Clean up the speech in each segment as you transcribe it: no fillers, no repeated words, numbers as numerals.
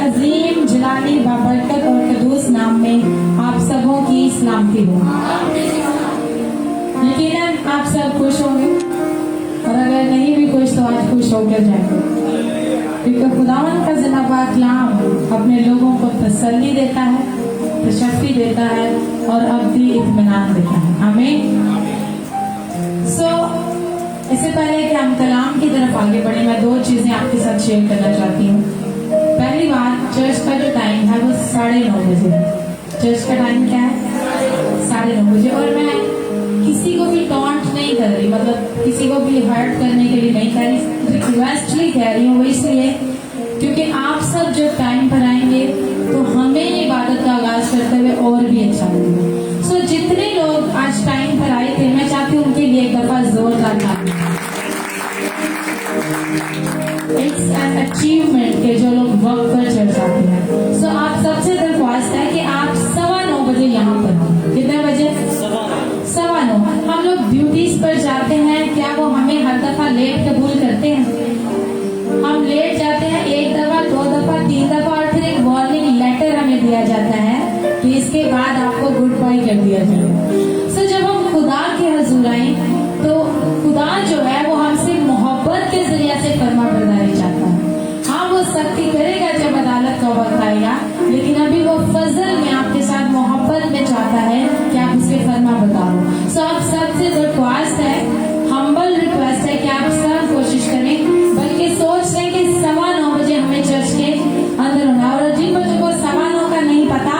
अजीम जलाली बाबरकत और कदूस नाम में आप सबों की सलामती हो। यकीनन आप सब खुश होंगे और अगर नहीं भी खुश तो आज खुश होकर जाएंगे, क्योंकि खुदावन का जिंदा कलाम अपने लोगों को तसल्ली देता है, शक्ति देता है और अब्दी इत्मीनान देता है। आमीन। इससे पहले कि हम कलाम की तरफ आगे बढ़े, मैं दो चीजें आपके साथ शेयर करना चाहती हूँ। पहली बात, चर्च का जो टाइम है वो 9:30 बजे है। चर्च का टाइम क्या है? 9:30 बजे। और मैं किसी को भी टॉन्ट नहीं कर रही, मतलब किसी को भी हर्ट करने के लिए नहीं कह रही, रिक्वेस्टली कह रही हूँ। वो इसलिए क्योंकि आप सब जब टाइम पर आएंगे तो हमें इबादत का आगाज करते हुए और भी अच्छा लगेगा। सो जितने लोग आज टाइम पर आए थे, मैं चाहती हूँ उनके लिए एक दफा जोरदार ताली। इट्स एन अचीवमेंट के जो लोग वक्त पर चर्च आते हैं। सो आप सबसे दरख्वास्त है कि आप 9:15 बजे यहाँ पर हो। कितने बजे? 9:15। हम लोग ड्यूटीज पर जाते हैं, क्या वो हमें हर दफा लेट कबूल करते हैं? हम लेट जाते हैं 1 दफा, 2 दफा, 3 दफा और फिर एक वार्निंग लेटर हमें दिया जाता है कि इसके बाद आपको गुड बाय कर दिया जाएगा। सो जब हम खुदा के हजूर आए तो खुदा जो है वो हमसे मोहब्बत के जरिए से फरमा बरदारी चाहता है। हाँ, वो सख्ती करेगा जब अदालत का वक्त आएगा, लेकिन अभी वो फजल में आपके साथ मोहब्बत में चाहता है कि आप उसके फरमा बताओ। सो आप सबसे दरख्वास्त है, हम्बल रिक्वेस्ट है कि आप सब कोशिश करें, बल्कि सोच लें कि 9:15 बजे हमें चर्च के अंदर होना। और जिन बच्चों को 9:15 का नहीं पता,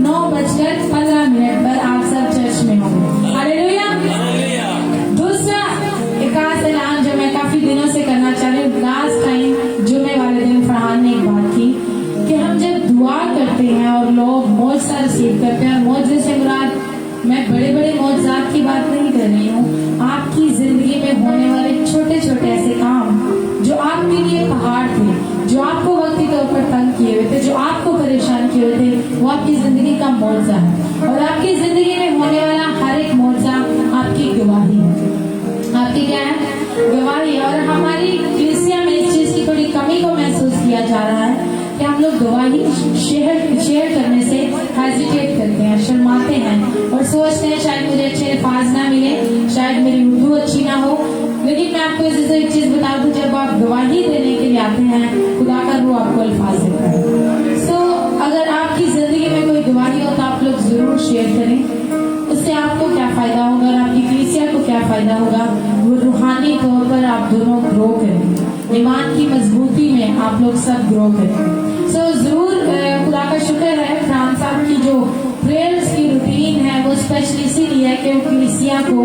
9:15 पर आप सब चर्च में होंगे। हालेलुया। दूसरा एक खास ऐलान जो मैं काफी दिनों से करना चाह रही हूँ। लास्ट टाइम जुमे वाले दिन फरहान ने एक बात की कि हम जब दुआ करते हैं और लोग मौजज़ा रिसीव करते हैं, और मौजज़े से मुराद मैं बड़े बड़े मौजज़ात की बात नहीं कर रही हूँ, आपकी जिंदगी में होने वाले छोटे छोटे ऐसे काम जो आपके लिए पहाड़ थे, जो आपको वक्ती तौर पर तंग किए हुए थे, जो आपको परेशान किए हुए थे, वो आपकी जिंदगी का मौजज़ा है। और आपकी जिंदगी में होने वाला हर एक मौजज़ा आपकी गवाही है। आपकी क्या है? गवाही। और हमारी कलीसिया में इस चीज की थोड़ी कमी को महसूस किया जा रहा है कि हम लोग गवाही शेयर करने से हेजिटेट करते हैं, शर्माते हैं और सोचते हैं शायद मुझे अच्छे अल्फाज ना मिले, शायद मेरी उर्दू अच्छी ना हो। लेकिन मैं आपको इससे एक चीज बता दूं, जब आप गवाही देने के लिए आते हैं, खुदा का रूह आपको अल्फाज देता है। सो अगर आपकी जिंदगी में कोई गवाही हो तो आप लोग जरूर शेयर करें। उससे आपको क्या फायदा होगा और आपकी कलीसिया को क्या फायदा होगा? वो रूहानी तौर पर आप दोनों ग्रो करें, ईमान की मजबूती में आप लोग सब ग्रो करें। सो जरूर खुदा का शुक्र है, फरहान साहब की जो प्रेयर्स की रूटीन है वो स्पेशली इसीलिए है कि वो कलीसिया को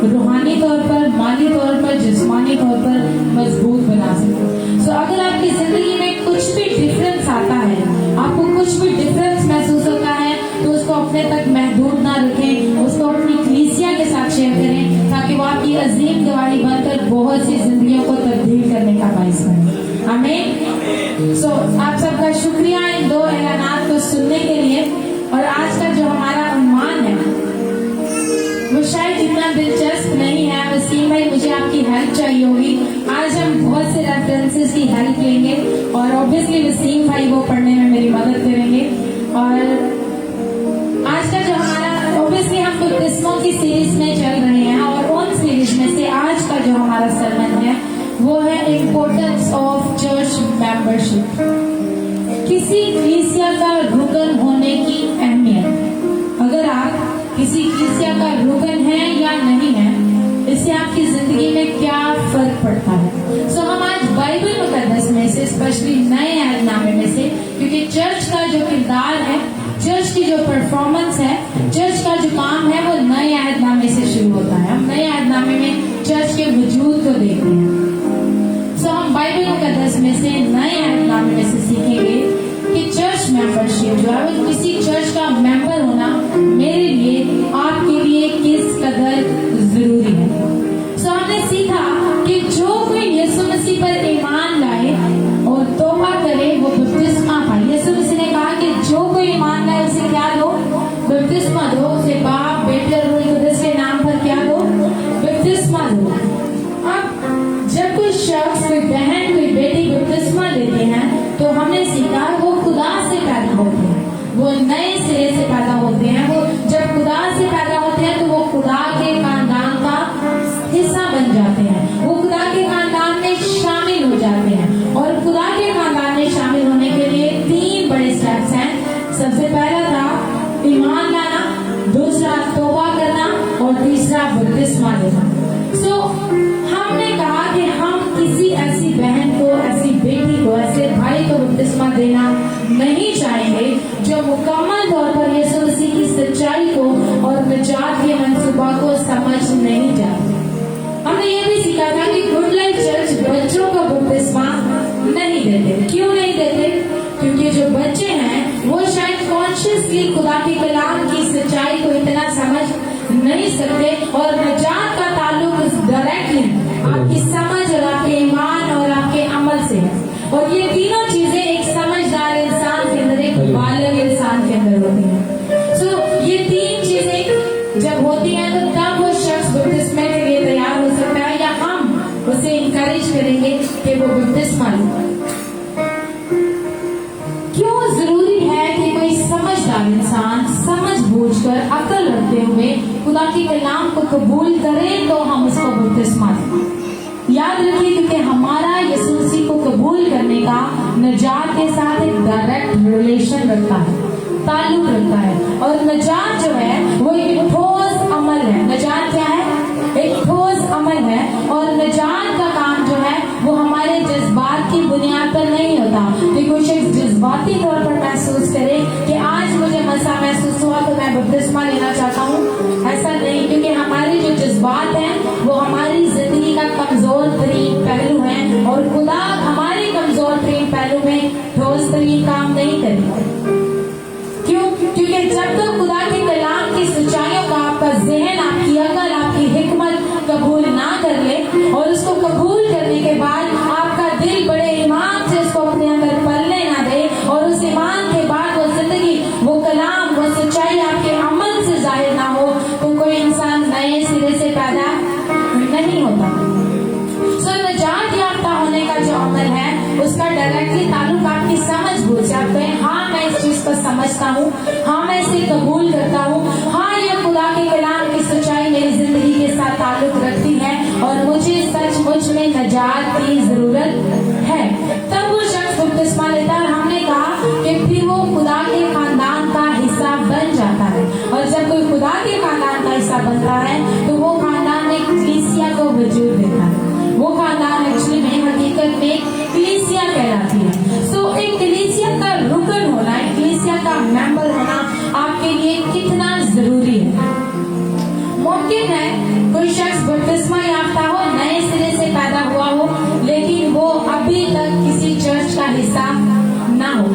रूहानी तौर पर, माली तौर पर, जिस्मानी तौर पर मजबूत बना सके। सो अगर आपकी जिंदगी में कुछ भी डिफरेंस आता है, आपको कुछ भी डिफरेंस महसूस होता है, तो उसको अपने तक महदूद ना रखें, उसको अपनी कलीसिया के साथ शेयर करें, ताकि वो आपकी अजीम गवाही बनकर बहुत सी जिंदगियों को तब्दील करने का बाइस बने। आमीन। सो आप सबका शुक्रिया इन 2 ऐलानात को सुनने के लिए। और आज का जो हमारा उन्वान है वो शायद इतना दिलचस्प नहीं है। वसीम भाई, मुझे आपकी हेल्प चाहिए होगी। आज हम बहुत से रेफरेंसेस की हेल्प लेंगे और ऑब्वियसली वसीम भाई वो पढ़ने में मेरी मदद करेंगे। और आज का जो हमारा, ऑब्वियसली हम बपतिस्मों की सीरीज में चल रहे हैं और उन सीरीज में से आज का जो हमारा सरमन है वो है इम्पोर्टेंस ऑफ चर्च मेंबरशिप। किसी कलीसिया का रुकन होने की अहमियत। अगर आप किसी कलीसिया का रुकन है या नहीं है, इससे आपकी जिंदगी में क्या फर्क पड़ता है। सो हम आज बाइबल मुकद्दस में से, स्पेशली नए अहदनामे में से, क्योंकि चर्च का जो किरदार है, चर्च की जो परफॉर्मेंस है, चर्च का जो काम है, वो नए अहदनामे से शुरू होता है। हम नए अहदनामे में चर्च के वजूद को देखते हैं। सो हम बाइबल मुकद्दस में से, नए अहदनामे में से सीखेंगे कि चर्च मेंबरशिप जो है, वो किसी चर्च का मेंबर होना मेरे लिए, आपके लिए किस कदर जरूरी है। सो हमने सीखा कि जो कोई यीशु मसीह पर ईमान लाए और तौबा करे वो बपतिस्मा पाए। यीशु मसीह ने कहा कि जो कोई ईमान लाए उसे क्या दो? बपतिस्मा दो। उसे बाप, बेटे और रूह कुद्दूस के नाम पर क्या दो? बपतिस्मा दो। अब जब कोई शख्स, कोई बहन, कोई बेटी बपतिस्मा लेते हैं तो हमने सीखा वो खुदा मुकम्मल तौर पर यीशु मसीह की सच्चाई को और निजात के मंसूबा को समझ नहीं जाते। हमने ये भी सीखा था कि गुड लाइफ चर्च बच्चों का बपतिस्मा नहीं देते। क्यों नहीं देते? क्योंकि जो बच्चे हैं वो शायद कॉन्शियसली खुदा के कलाम की सच्चाई को इतना समझ नहीं सकते, और निजात का ताल्लुक डायरेक्टली आपकी समझ और आपके ईमान और आपके अमल से है। और ये तीनों चीजें एक समझदार इंसान के अंदर, एक बालग इंसान के अंदर होती हैं। सो ये तीन चीजें जब होती हैं तो तब वो शख्स बपतिस्मा के लिए तैयार हो सकता है, या हम उसे इंकरेज करेंगे कि वो बपतिस्मा ले। क्यों जरूरी है कि कोई समझदार इंसान समझ बूझ कर अकल रखते हुए खुदा के कलाम को कबूल करे तो हम उसको बपतिस्मा दें। याद रखिए, क्योंकि हमारा यीशु मसीह को कबूल करने का निजात के साथ एक डायरेक्ट रिलेशन रखता है, ताल्लुक रखता है। और निजात जो है वो एक ठोस अमल है। निजात क्या है? एक ठोस अमल है। और निजात का काम जो है वो हमारे जज्बात की बुनियाद पर नहीं होता कि कोई शख्स जज्बाती तौर पर महसूस करे कि आज मुझे मसा महसूस हुआ तो मैं बपतिस्मा लेना चाहता हूँ। ऐसा नहीं, क्योंकि हमारे जो जज्बात हैं वो हमारी जिंदगी का कमजोर तरीन पहलू है, और खुदा हमारे कमजोर तरीन पहलू में ठोस तरीन काम नहीं करेगा। क्यों? क्योंकि जब तक खुदा के कलाम की सच्चाइयों का आपका जहन, आपकी अकल, आपकी हिकमत कबूल ना कर ले, और उसको कबूल करने के बाद आपका दिल बड़े ईमान से उसको अपने अंदर पलने ना दे, और उस ईमान के बाद वो जिंदगी, वो कलाम, वो सच्चाई आपके अमल से जाहिर ना हो, तो कोई इंसान नए सिरे से पैदा नहीं होता। सो निजात याफ्ता होने का जो अमल है उसका डायरेक्टली ताल्लुक आपकी समझ बूझ से। आप कहें हाँ मैं इस चीज को समझता हूँ, हाँ मैं इसे कबूल करता हूँ, हाँ ये खुदा के कलाम की सच्चाई मेरी जिंदगी के साथ ताल्लुक रखती है और मुझे सचमुच में निजात की जरूरत है, तब वो शख्स बपतिस्मा लेता है। और हमने कहा कि फिर वो खुदा के खानदान का हिस्सा बन जाता है। और जब कोई खुदा के खानदान का हिस्सा बनता है तो वो खानदान एक कलीसिया को वजूद देता है। वो खानदान एक्चुअली में हकीकत में कलीसिया कहलाती है। सो एक कलीसिया का रुकन होना, एक कलीसिया का मेंबर होना आपके लिए कितना जरूरी है। मुमकिन है कोई शख्स बपतिस्मा याफ्ता हो, नए सिरे से पैदा हुआ हो, लेकिन वो अभी तक किसी चर्च का हिस्सा ना हो।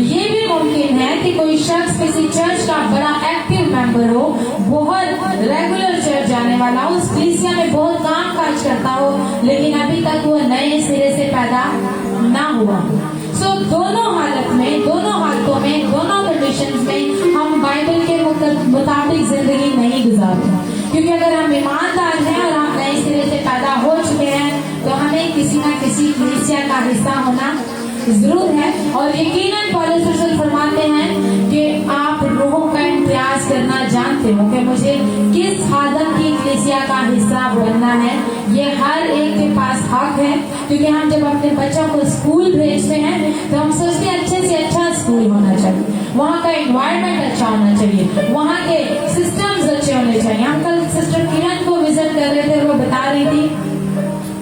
ये भी मुमकिन है कि कोई शख्स किसी चर्च का बड़ा एक्टिव मेंबर हो, बहुत रेगुलर चर्च जाने वाला हो, उस कलीसिया में बहुत काम काज करता हो, लेकिन अभी तक वो नए सिरे से पैदा ना हुआ। सो दोनों हालतों में, दोनों कंडीशंस में हम बाइबल के मुताबिक जिंदगी नहीं गुजारते। क्योंकि अगर हम ईमानदार हैं और हम नए सिरे से पैदा हो चुके हैं तो हमें किसी न किसी कलीसिया का हिस्सा होना जरूर है। और यकीनन पौलुस रसूल फरमाते हैं कि आप रूहों का इम्तियाज करना जानते हो कि मुझे किस खादम की कलीसिया का हिस्सा बनना है। ये हर एक के पास हक है, क्योंकि हम जब अपने बच्चों को स्कूल भेजते हैं तो हम सोचते हैं अच्छे से अच्छा स्कूल होना चाहिए, वहाँ का एनवायरनमेंट अच्छा होना चाहिए, वहाँ के सिस्टम्स अच्छे होने चाहिए। हम कल सिस्टर किरण को विजिट कर रहे थे, वो बता रही थी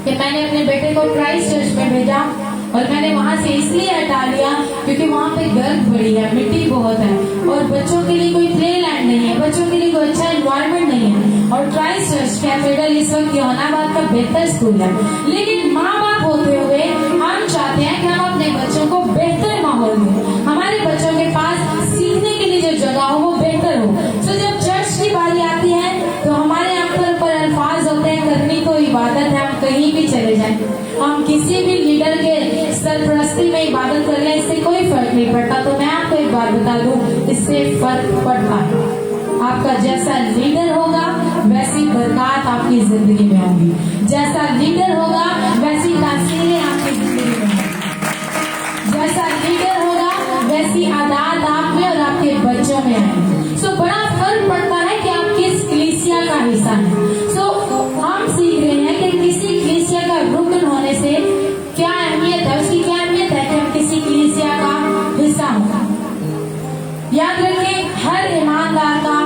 कि मैंने अपने बेटे को क्राइस्ट चर्च में भेजा और मैंने वहाँ से इसलिए हटा लिया क्योंकि वहाँ पे गर्द बड़ी है, मिट्टी बहुत है, और बच्चों के लिए कोई प्ले लैंड नहीं है, बच्चों के लिए कोई अच्छा एनवायरनमेंट नहीं है। और क्राइस्ट चर्च कैथेड्रल इस वक्त यौनाबाद का बेहतर स्कूल है, लेकिन माँ बाप होते हुए हम चाहते हैं कि हम अपने बच्चों को बेहतर माहौल दें, हमारे बच्चों के पास सीखने के लिए जो जगह हो वो बेहतर हो। तो जब चर्च की बारी आती है तो हमारे यहाँ पर अल्फाज होते हैं, करनी तो इबादत है, हम कहीं भी चले जाएं, हम किसी भी लीडर के सरपरस्ती में इबादत कर लें, इससे कोई फर्क नहीं पड़ता। तो मैं आपको एक बात बता दूं, इससे फर्क पड़ता है। आपका जैसा लीडर होगा वैसी बरकत आपकी जिंदगी में होगी, जैसा लीडर होगा वैसी तासीरें आपकी जिंदगी में होंगी, जैसा लीडर होगा वैसी आदत आप में और आपके बच्चों में आएंगी। सो बड़ा फर्क पड़ता है कि आप किस कलीसिया का हिस्सा हैं। सो हम सीख रहे हैं कि किसी कलीसिया का रुकन होने से क्या अहमियत है, उसकी क्या अहमियत है कि हम किसी कलीसिया का हिस्सा हों। याद रखें, हर ईमानदार का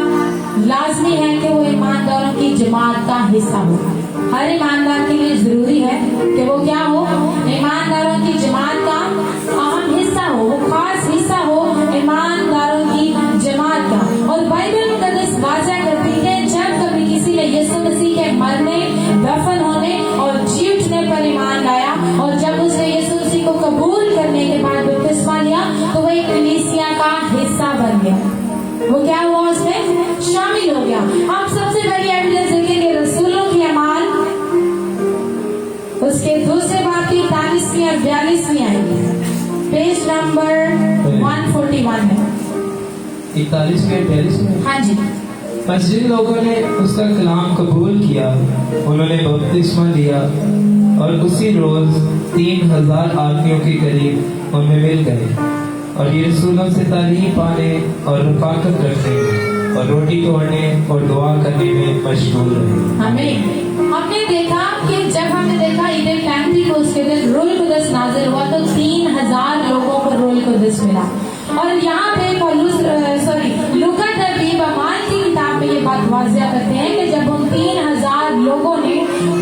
लाजमी है कि वो ईमानदारों की जमात का हिस्सा हो। हर ईमानदार के लिए जरूरी है कि वो क्या हो, ईमानदारों की जमात का अहम हिस्सा हो, वो खास हिस्सा हो ईमानदारों की नंबर 141 है। 41 में 42 में। हाँ जी। बस जिन लोगों ने उसका कलाम कबूल किया उन्होंने बपतिस्मा लिया और उसी रोज 3000 आदमियों के करीब उनमें मिल गए और ये रसूलों से तालीम पाने और रफाकत रखने और रोटी तोड़ने और दुआ करने में मशगूल रहे। हमने देखा कि जब हमने देखा ईद पेंटिकोस्त के दिन रूह कुदस नाज़िल हुआ तो 3000 लोगों को रूह कुदस मिला। और यहाँ पे लूका नबी बमान की किताब में ये बात वाज़िया करते हैं कि जब उन 3000 लोगों ने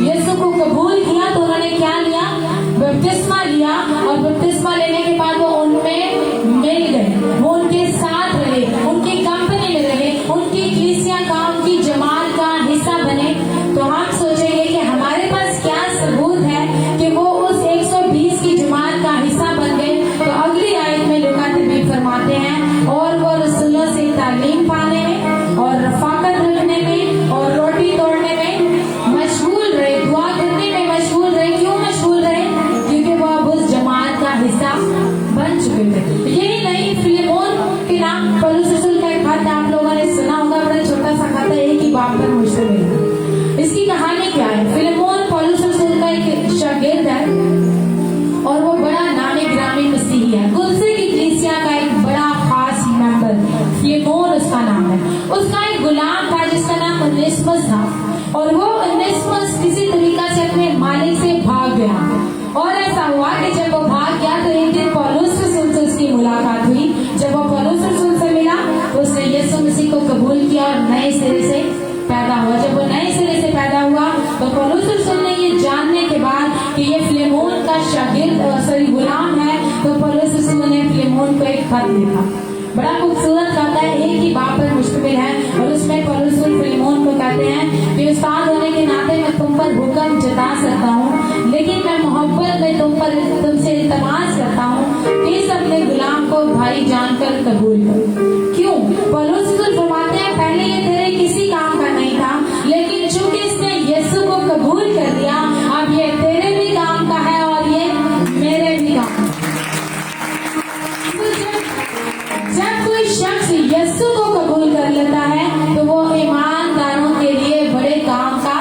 यीशु को कबूल किया तो उन्होंने क्या लिया? बपतिस्मा लिया। और बपतिस्मा लेने के बाद वो उनमें मिल गए, वो उनके साथ रहे, उनकी कंपनी में रहे, उनकी कलीसिया का, उनकी जमात का हिस्सा बने। तो हम सोचेंगे कि हमारे पास क्या सबूत है कि वो उस 120 की जमात का हिस्सा बन गए। तो अगली आयत में लूका नबी फरमाते हैं और वो रसूलों से तालीम पाने में और रफाकत रखने में और रोटी तोड़ने में मशगूल रहे, दुआ करने में मशगूल रहे। क्यों मशगूल रहे? क्योंकि वो अब उस जमात का हिस्सा बन चुके थे। यही नहीं, फिलेमोन के नाम पौलुस रसूल का एक खत आप लोगों ने सुना होगा, बड़ा छोटा सा खत है, एक ही बात पर मुश्तमिल है। इसकी कहानी क्या है? फिलेमोन पौलुस रसूल का एक शागिर्द है और वो बड़ा नामी गिरामी मसीही है। कुलसे की कलीसिया का एक बड़ा खास मेंबर फिलेमोन उसका नाम है। उसका एक गुलाम था जिसका नाम ओनेसिमस था और वो ओनेसिमस किसी तरीका से अपने मालिक से भाग गया। और ऐसा हुआ कि जब वो भाग गया तो एक दिन पौलुस रसूल से उसकी मुलाकात हुई। जब वो पौलुस रसूल से मिला तो उसने यीशु मसीह को कबूल किया और नए सिरे से पैदा हुआ। जब वो नए सिरे से पैदा हुआ तो पौलुस रसूल ने ये जानने के बाद कि ये फिलेमोन का शागिर्द गुलाम है तो पौलुस रसूल ने फिलेमोन को एक खत लिखा। बड़ा खूबसूरत खत है, एक ही बात पर मुश्तमिल है और उसमें पौलुस रसूल फिलेमोन को कहते हैं कि उस्ताद होने के नाते मैं तुम पर हुक्म जता सकता हूँ, लेकिन मैं मोहब्बत में तुमसे इल्तमास करता हूँ कि इस अपने गुलाम को भाई जानकर कबूल करो। क्यों? पौलुस रसूल फरमाते हैं पहले ये तेरे किसी काम का नहीं था, लेकिन चूंकि इसने यीशु को कबूल कर दिया अब ये तेरे भी काम का है और ये मेरे भी काम। जब कोई शख्स यीशु को कबूल कर लेता है तो वो ईमानदारों के लिए बड़े काम का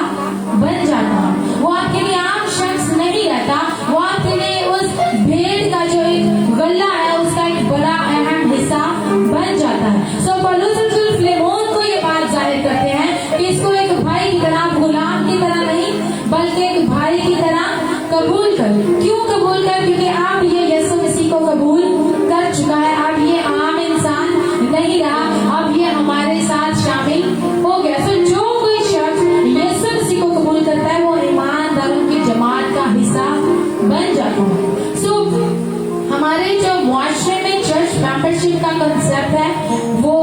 बन जाता है। वो आपके लिए आम शख्स नहीं रहता, वो आपके लिए उस भेड़ का जो एक गला है उसका एक बड़ा अहम हिस्सा बन जाता है। सो पौलुस रसूल फिलेमोन को ये बात जाहिर करते हैं कि इसको एक भाई की तरह, गुलाम की तरह नहीं बल्कि एक भाई की तरह कबूल कर। क्यों कबूल कर? क्योंकि आप ये यीशु मसीह को कबूल कर चुका है। अब ये आम इंसान नहीं रहा, अब ये हमारे साथ शामिल हो गया। तो जो कोई शख्स यीशु मसीह को कबूल करता है वो ईमानदारों की जमात का हिस्सा बन जाता है। सो हमारे जो मुआशरे में चर्च मेंबरशिप का कंसेप्ट है वो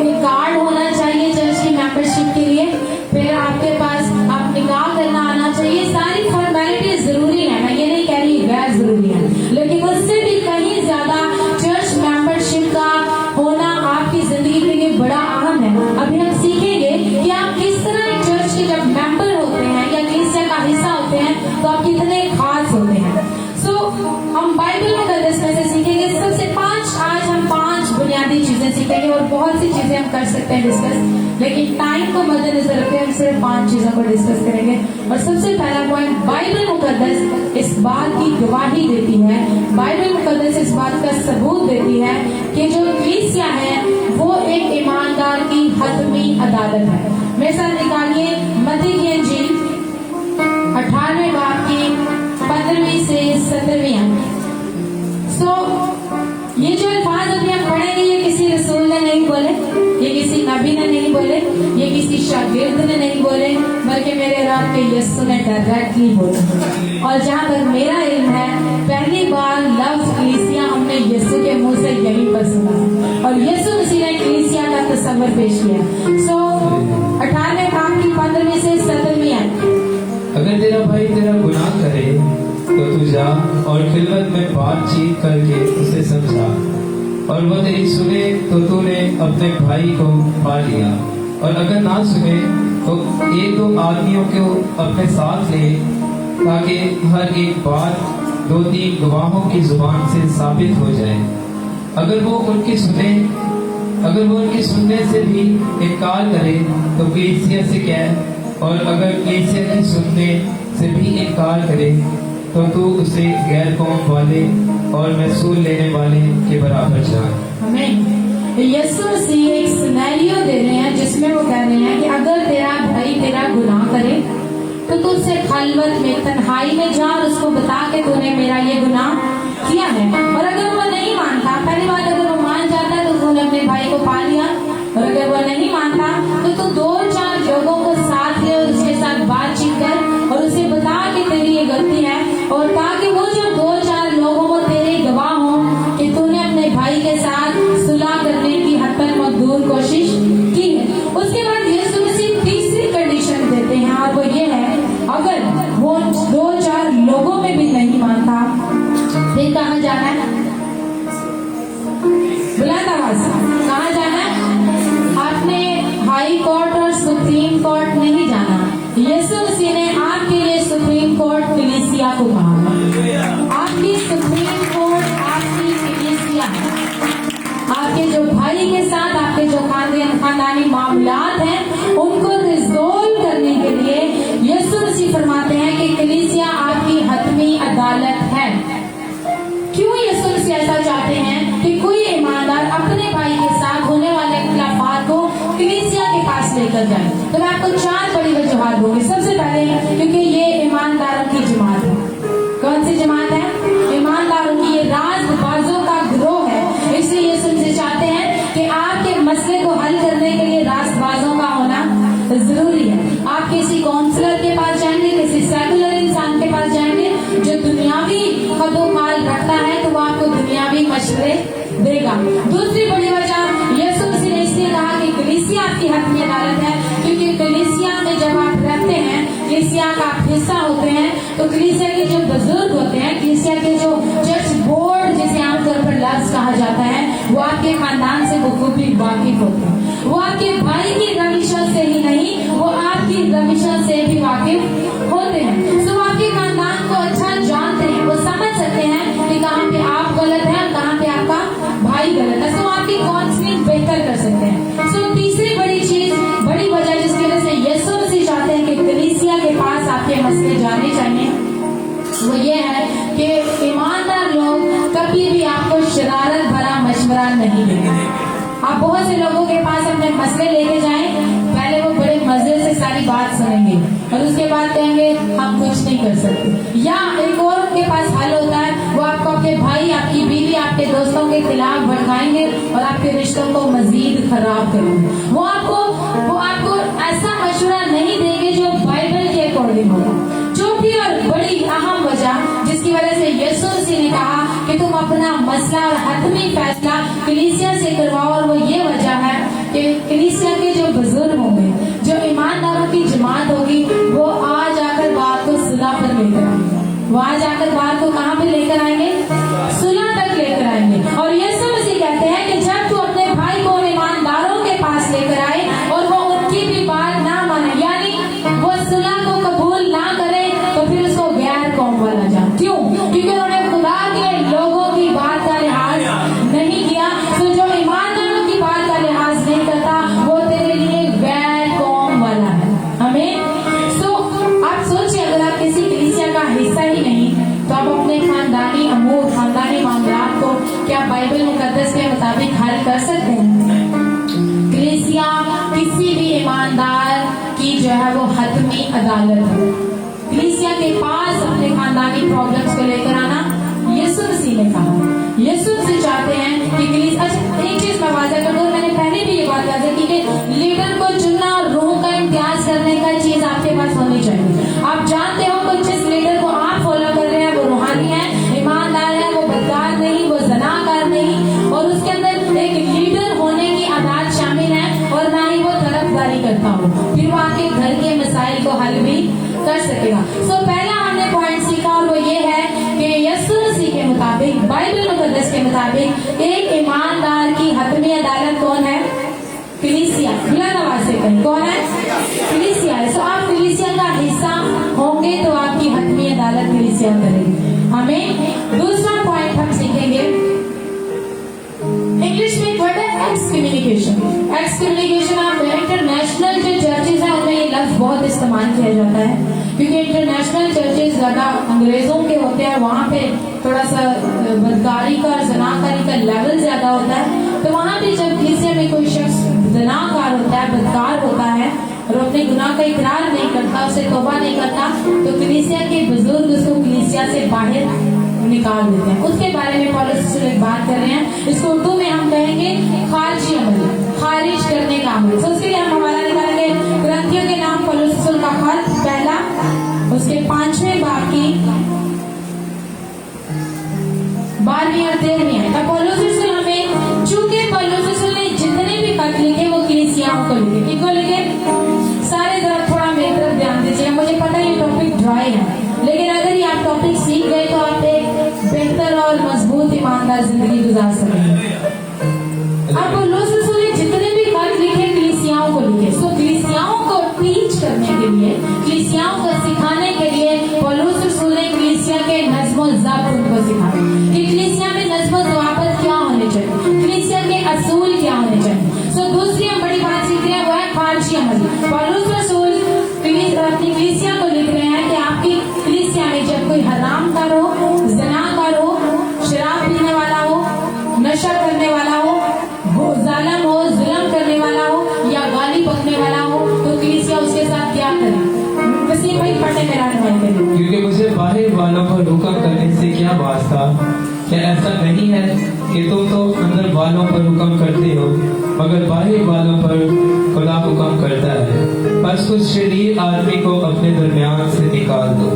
एक कार्ड होना चाहिए चर्च की मेंबरशिप के लिए, फिर आपके पास आप निकाह करना आना चाहिए। सारी फॉर्मेलिटी जरूरी है, मैं ये नहीं कह रही गैर जरूरी है, लेकिन उससे भी कहीं ज्यादा चर्च मेंबरशिप का होना आपकी जिंदगी के लिए बड़ा अहम है। अभी हम सीखेंगे कि आप किस तरह चर्च के जब मेंबर होते हैं या कलीसिया का हिस्सा होते हैं तो आप कितने खास होते हैं। सो हम बाइबल मुकद्दस में से सीखेंगे सबसे आज हम 5 बुनियादी चीजें सीखेंगे और बहुत सी चीजें हम कर सकते हैं डिस्कस, लेकिन टाइम को मद्देनजर रखते हम सिर्फ 5 चीजों को डिस्कस करेंगे। और सबसे पहला पॉइंट, बाइबल मुकद्दस इस बात की गवाही देती है, बाइबल मुकद्दस इस बात का सबूत देती है कि जो कलीसिया है वो एक ईमानदार की हतमी अदालत है। मेरे साथ निकालिए मत्ती की इंजील 18वें बाब की 15वीं से 17वीं। ये जो अल्फाज अभी हम पढ़ेंगे ये किसी रसूल ने नहीं बोले, ये किसी नबी ने नहीं बोले, ये किसी शागिर्द ने नहीं बोले, बल्कि मेरे रब के यीशु ने डायरेक्टली बोले। और जहाँ तक मेरा इल्म है पहली बार लफ्ज कलीसिया हमने यीशु के मुंह से यहीं पर सुना और यीशु मसीह ने कलीसिया का तस्वर पेश किया। 18वें बाब की 15वीं से 17वीं आयत। अगर तेरा भाई तेरा गुनाह करे तो तू जा और खिलवत में बातचीत करके उसे समझा, और वो तेरी सुने तो तूने अपने भाई को पा लिया, और अगर ना सुने तो 1-2 आदमियों को अपने साथ ले, ताकि हर एक बात 2-3 गवाहों की जुबान से साबित हो जाए। अगर वो उनकी सुनने से भी इनकार करे तो कलीसिया से कह, और अगर कलीसिया की सुनने से भी इनकार करे तो तू उसे गैर कौम वाले और महसूल लेने वाले के बराबर जान। हमें यीशु मसीह एक सिनेरियो दे रहे हैं जिसमें वो कह रहे हैं कि अगर तेरा भाई तेरा गुनाह करे तो तू उससे खलवत में तन्हाई में जा और उसको बता के तूने मेरा ये गुनाह किया है। और अगर वो नहीं मानता, पहली बात अगर वो मान जाता है तो तूने अपने भाई को पा लिया, और अगर वो नहीं मानता तो तू 2-4 लोगों को साथ ले और उसके साथ बातचीत कर और उसे बता कि तेरी ये गलती है, और ताकि वो जो 2-4 लोगों को तेरे गवाह हो कि तूने अपने भाई के साथ सुलह करने की हद तक मकदूर कोशिश की है। उसके बाद यीशु मसीह तीसरी कंडीशन देते हैं, और वो ये है अगर वो 2-4 लोगों में भी नहीं मानता फिर कहाँ जाना है? बुलंद आवाज, कहाँ जाना है? आपने हाई कोर्ट और सुप्रीम कोर्ट नहीं जाना। यीशु मसीह ने आपके लिए सुप्रीम कोर्ट कलीसिया को कहा। आपकी सुप्रीम कोर्ट आपकी कलीसिया है। आपके जो भाई के साथ आपके जो खानदानी मामलात हैं उनको रिजोल्व करने के लिए यीशु मसीह फरमाते हैं कि कलीसिया आपकी हतमी अदालत है। क्यों यीशु मसीह ऐसा चाहते हैं कि कोई ईमानदार अपने भाई के साथ होने वाले इख्तिलाफात को कलीसिया के पास लेकर जाए? तो मैं आपको 4 बड़ी वजूहात दूंगी। सबसे पहले क्योंकि ये ईमानदारों की जमात है। कौन सी जमात है? ईमानदारों की। ये राजबाजों का गिरोह है। इसलिए यीशु मसीह चाहते हैं कि आपके मसले को हल करने के लिए राजबाजों का होना जरूरी है। आप किसी काउंसलर के पास जाएंगे, किसी सेकुलर इंसान के पास जाएंगे जो दुनियावी खदोखाल रखता है तो वो आपको दुनियावी मशवरे देगा। दूसरी बड़ी वजह यीशु मसीह ने इसलिए कहा कि कलीसिया आपकी हतमी अदालत है, क्योंकि कलीसिया में जब आप रहते हैं, कलीसिया का आप हिस्सा होते हैं, तो कलीसिया के जो बुजुर्ग होते हैं, कलीसिया के जो चर्च बोर्ड जिसे आमतौर पर लफ्ज कहा जाता है, वो आपके खानदान से बखूबी वाकिफ होते हैं। वो आपके भाई की रविशों से ही नहीं, वो आपकी रविशों से भी वाकिफ होते हैं। तो आपके खानदान को अच्छा जानते हैं, वो समझ सकते हैं कि कहाँ पे आप गलत हैं और कहाँ पे आपका भाई गलत है। तो आपकी काउंसलिंग बेहतर कर सकते हैं। तो तीसरी बड़ी चीज, बड़ी वजह जिसकी वजह से यीशु मसीह चाहते हैं कि कलीसिया के पास आपके मसले जाने चाहिए, वो ये है कि ईमानदार लोग कभी भी आपको शरारत भरा मशवरा नहीं देंगे। आप बहुत से लोगों के पास अपने मसले लेके जाएं, पहले वो बड़े मजे से सारी बात सुनेंगे और उसके बाद कहेंगे हम कुछ नहीं कर सकते। या एक और उनके पास हल होता है, वो आपको आपके भाई, आपकी बीवी, आपके दोस्तों के खिलाफ भड़काएंगे और आपके रिश्तों को मजीद खराब करेंगे। वो आपको ऐसा मशवरा नहीं देंगे जो बाइबल के अकॉर्डिंग होगा। चौथी और बड़ी अहम वजह जिसकी वजह से यीशु मसीह ने कहा कि तुम अपना मसला और हतमी फैसला कलीसिया से करवाओ, और वो ये वजह है कि कलीसिया के जो बुजुर्ग होंगे, जो ईमानदारों की जमात होगी, वो आज आकर बात को सुलह पर लेकर आएंगे। वो आज आकर बात को कहाँ पे लेकर आएंगे? सुलह तक लेकर आएंगे। और यीशु मसीह कहते हैं कि जब तू अपने भाई को ईमानदारों के पास लेकर आए और वो उनकी भी बात ना माने, यानी वो सुलह को कबूल ना करे, तो फिर उसको गैर कौम वाला जा। क्यों? क्योंकि उन्होंने खुदा के लोगों की बात का लिहाज नहीं किया। तो जो ईमानदारों की बात का लिहाज नहीं करता वो तेरे लिए गैर कौम वाला है। हमें आप सोचिए, अगर आप किसी कलीसिया का हिस्सा ही नहीं तो आप अपने खानदानी अमूर, खानदानी मामलात को क्या बाइबल मुकद्दस के मुताबिक हल कर सकते हैं? कलीसिया किसी भी ईमानदार की जो है वो हतमी अदालत है। कलीसिया के पास अपने खानदानी प्रॉब्लम्स को लेकर आना यीशु मसीह ने कहा। यीशु मसीह चाहते हैं कि कलीसिया, अच्छा एक चीज मैं वाज़ा कर दूं, मैंने पहले भी ये बात वाज़ा की कि लीडर को चुनना और रूह का इम्तियाज करने का चीज आपके पास होनी चाहिए। आप जानते हो कि जिस लीडर को आप फॉलो कर रहे हैं वो रूहानी है, ईमानदार है, वो बदकार नहीं, वो ज़नाकार नहीं, और उसके अंदर एक लीडर होने की आदत शामिल है, और ना ही वो तरफदारी करता हो, फिर वो आपके घर के मसाइल को हल भी कर सकेगा। पहला हमने पॉइंट सीखा, और वो ये है कि यीशु मसीह के मुताबिक, बाइबल मुकद्दस के मुताबिक इस्तेमाल किया जाता है, क्योंकि इंटरनेशनल चर्चेज ज्यादा अंग्रेजों के होते हैं, वहाँ पे थोड़ा सा बदकारी का और जनाकारी का लेवल ज्यादा होता है। तो वहाँ पे जब कलीसिया में कोई शख्स जनाकार होता है, बदकार होता है और अपने गुनाह का इकरार नहीं करता, उसे तौबा नहीं करता, तो कलीसिया के बुजुर्ग उसको कलीसिया से बाहर निकाल देते हैं। उसके बारे में पौलुस रसूल एक बात कर रहे हैं, इसको उर्दू में हम कहेंगे खारिजी अमल, खारिज करने का अमल। तो उसके लिए हम हवाला निकालेंगे ग्रंथियों के नाम पौलुस रसूल का खत पहला, उसके 5वें बाब की 12वीं और 13वीं है। तो पौलुस रसूल हमें, चूंकि पौलुस रसूल ने जितने भी खत लिखे वो कलीसियाओं को लिखे, किसको लिखे? सारे तरफ थोड़ा मेरी तरफ ध्यान दीजिए। मुझे पता है ये टॉपिक ड्राई है, लेकिन अगर ये आप टॉपिक सीख गए तो आप एक बेहतर और मजबूत ईमानदार जिंदगी गुजार सकेंगे। अब पौलुस रसूल ने जितने भी खत लिखे कलीसियाओं को लिखे, सो कलीसियाओं को टीच करने के लिए, कलीसियाओं को सिखाने के लिए पौलुस रसूल ने कलीसिया के नज़्म ज़ब्त उनको सिखाया कि कलीसिया में नज़्म ज़वाबित क्या होने चाहिए, कलीसिया के असूल क्या होने चाहिए। सो दूसरी हम बड़ी बात सीख रहे हैं, वो है खारिजी अमल। पौलुस रसूल अपनी कलीसिया को लिख रहे हैं कि आपकी कलीसिया में जब कोई हरामकार हो, ज़नाकार हो, शराब पीने वाला हो, नशा करने वाला हो, जालिम हो, जुल्म करने वाला हो या गाली बकने वाला हो, तो कलीसिया उसके साथ क्या करे? वसीम भाई पढ़ने मेरा नुमाइंदे दो। क्योंकि मुझे बाहर वालों पर हुक्म करने से क्या वास्ता? क्या ऐसा नहीं है कि तुम तो अंदर वालों पर हुक्म करते हो, मगर बाहर वालों पर खुदा हुक्म करता है? बस कुछ शरीर आदमी को अपने दरमियान से निकाल दो।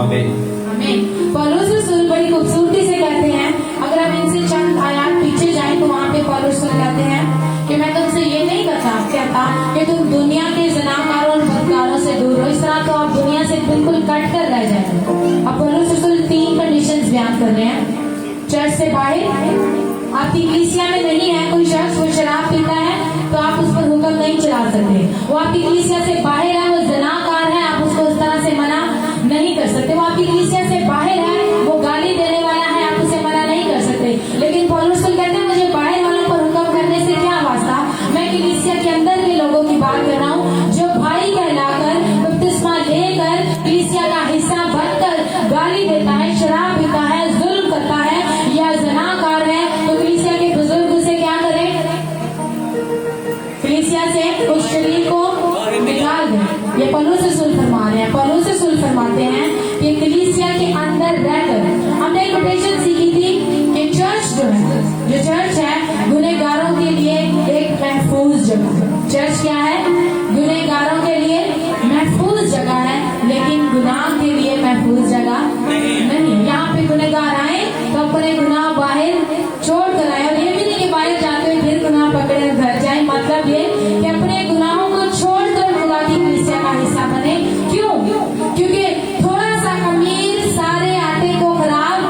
आमीन। आमीन। पौलुस रसूल बड़ी खूबसूरती से कहते हैं, अगर आप इनसे चंद आयात पीछे जाएं तो वहाँ पे पौलुस रसूल कहते हैं कि मैं तुमसे ये नहीं कहता कि तुम दुनिया के जनाकारों और बदकारों से दूर हो, इस तरह तो आप दुनिया से बिल्कुल कट कर रह जाएंगे। अब पौलुस रसूल 3 कंडीशंस बयान कर रहे हैं। चर्च से बाहर, आपकी कलीसिया में नहीं है कोई शख्स, वो शराब पीता है तो आप उस पर हुक्म नहीं चला सकते। वो आपकी कलीसिया से बाहर है, वो जनाकार है, आप उसको उस तरह से मना नहीं कर सकते। वो आपकी कलीसिया से बाहर है, वो गाली देने वाला है, आप उसे मना नहीं कर सकते। लेकिन पौलुस रसूल कहते हैं मुझे बाहर वालों पर हुक्म करने से क्या वास्ता? मैं कलीसिया के अंदर के लोगों की बात कर रहा हूँ जो भाई कहलाकर बपतिस्मा लेकर कलीसिया का हिस्सा बनकर गाली देता है, शराब पीता है, जुल्म करता है या जनाकार है, तो कलीसिया के बुजुर्ग उसे क्या करें? कलीसिया से उस शरीर को निकाल दें। ये पौलुस रसूल फरमा रहे हैं। पौलुस रसूल फरमाते हैं कि कलीसिया के अंदर रहकर, हमने एक कोटेशन सीखी थी कि चर्च जो चर्च है गुनहगारों के लिए एक महफूज जगह है। चर्च क्या है? गुनहगारों के लिए महफूज जगह है, लेकिन गुनाह के लिए महफूज जगह नहीं है। यहाँ पे गुनहगार आए तो अपने गुनाह बाहर छोड़ कर आए, और ये भी नहीं कि बाहर जाते हुए फिर गुनाह पकड़े घर जाए। मतलब ये कि अपने गुनाहों को छोड़कर खुदा की कलीसिया का हिस्सा बने। क्यों? क्योंकि थोड़ा सा खमीर सारे आटे को खराब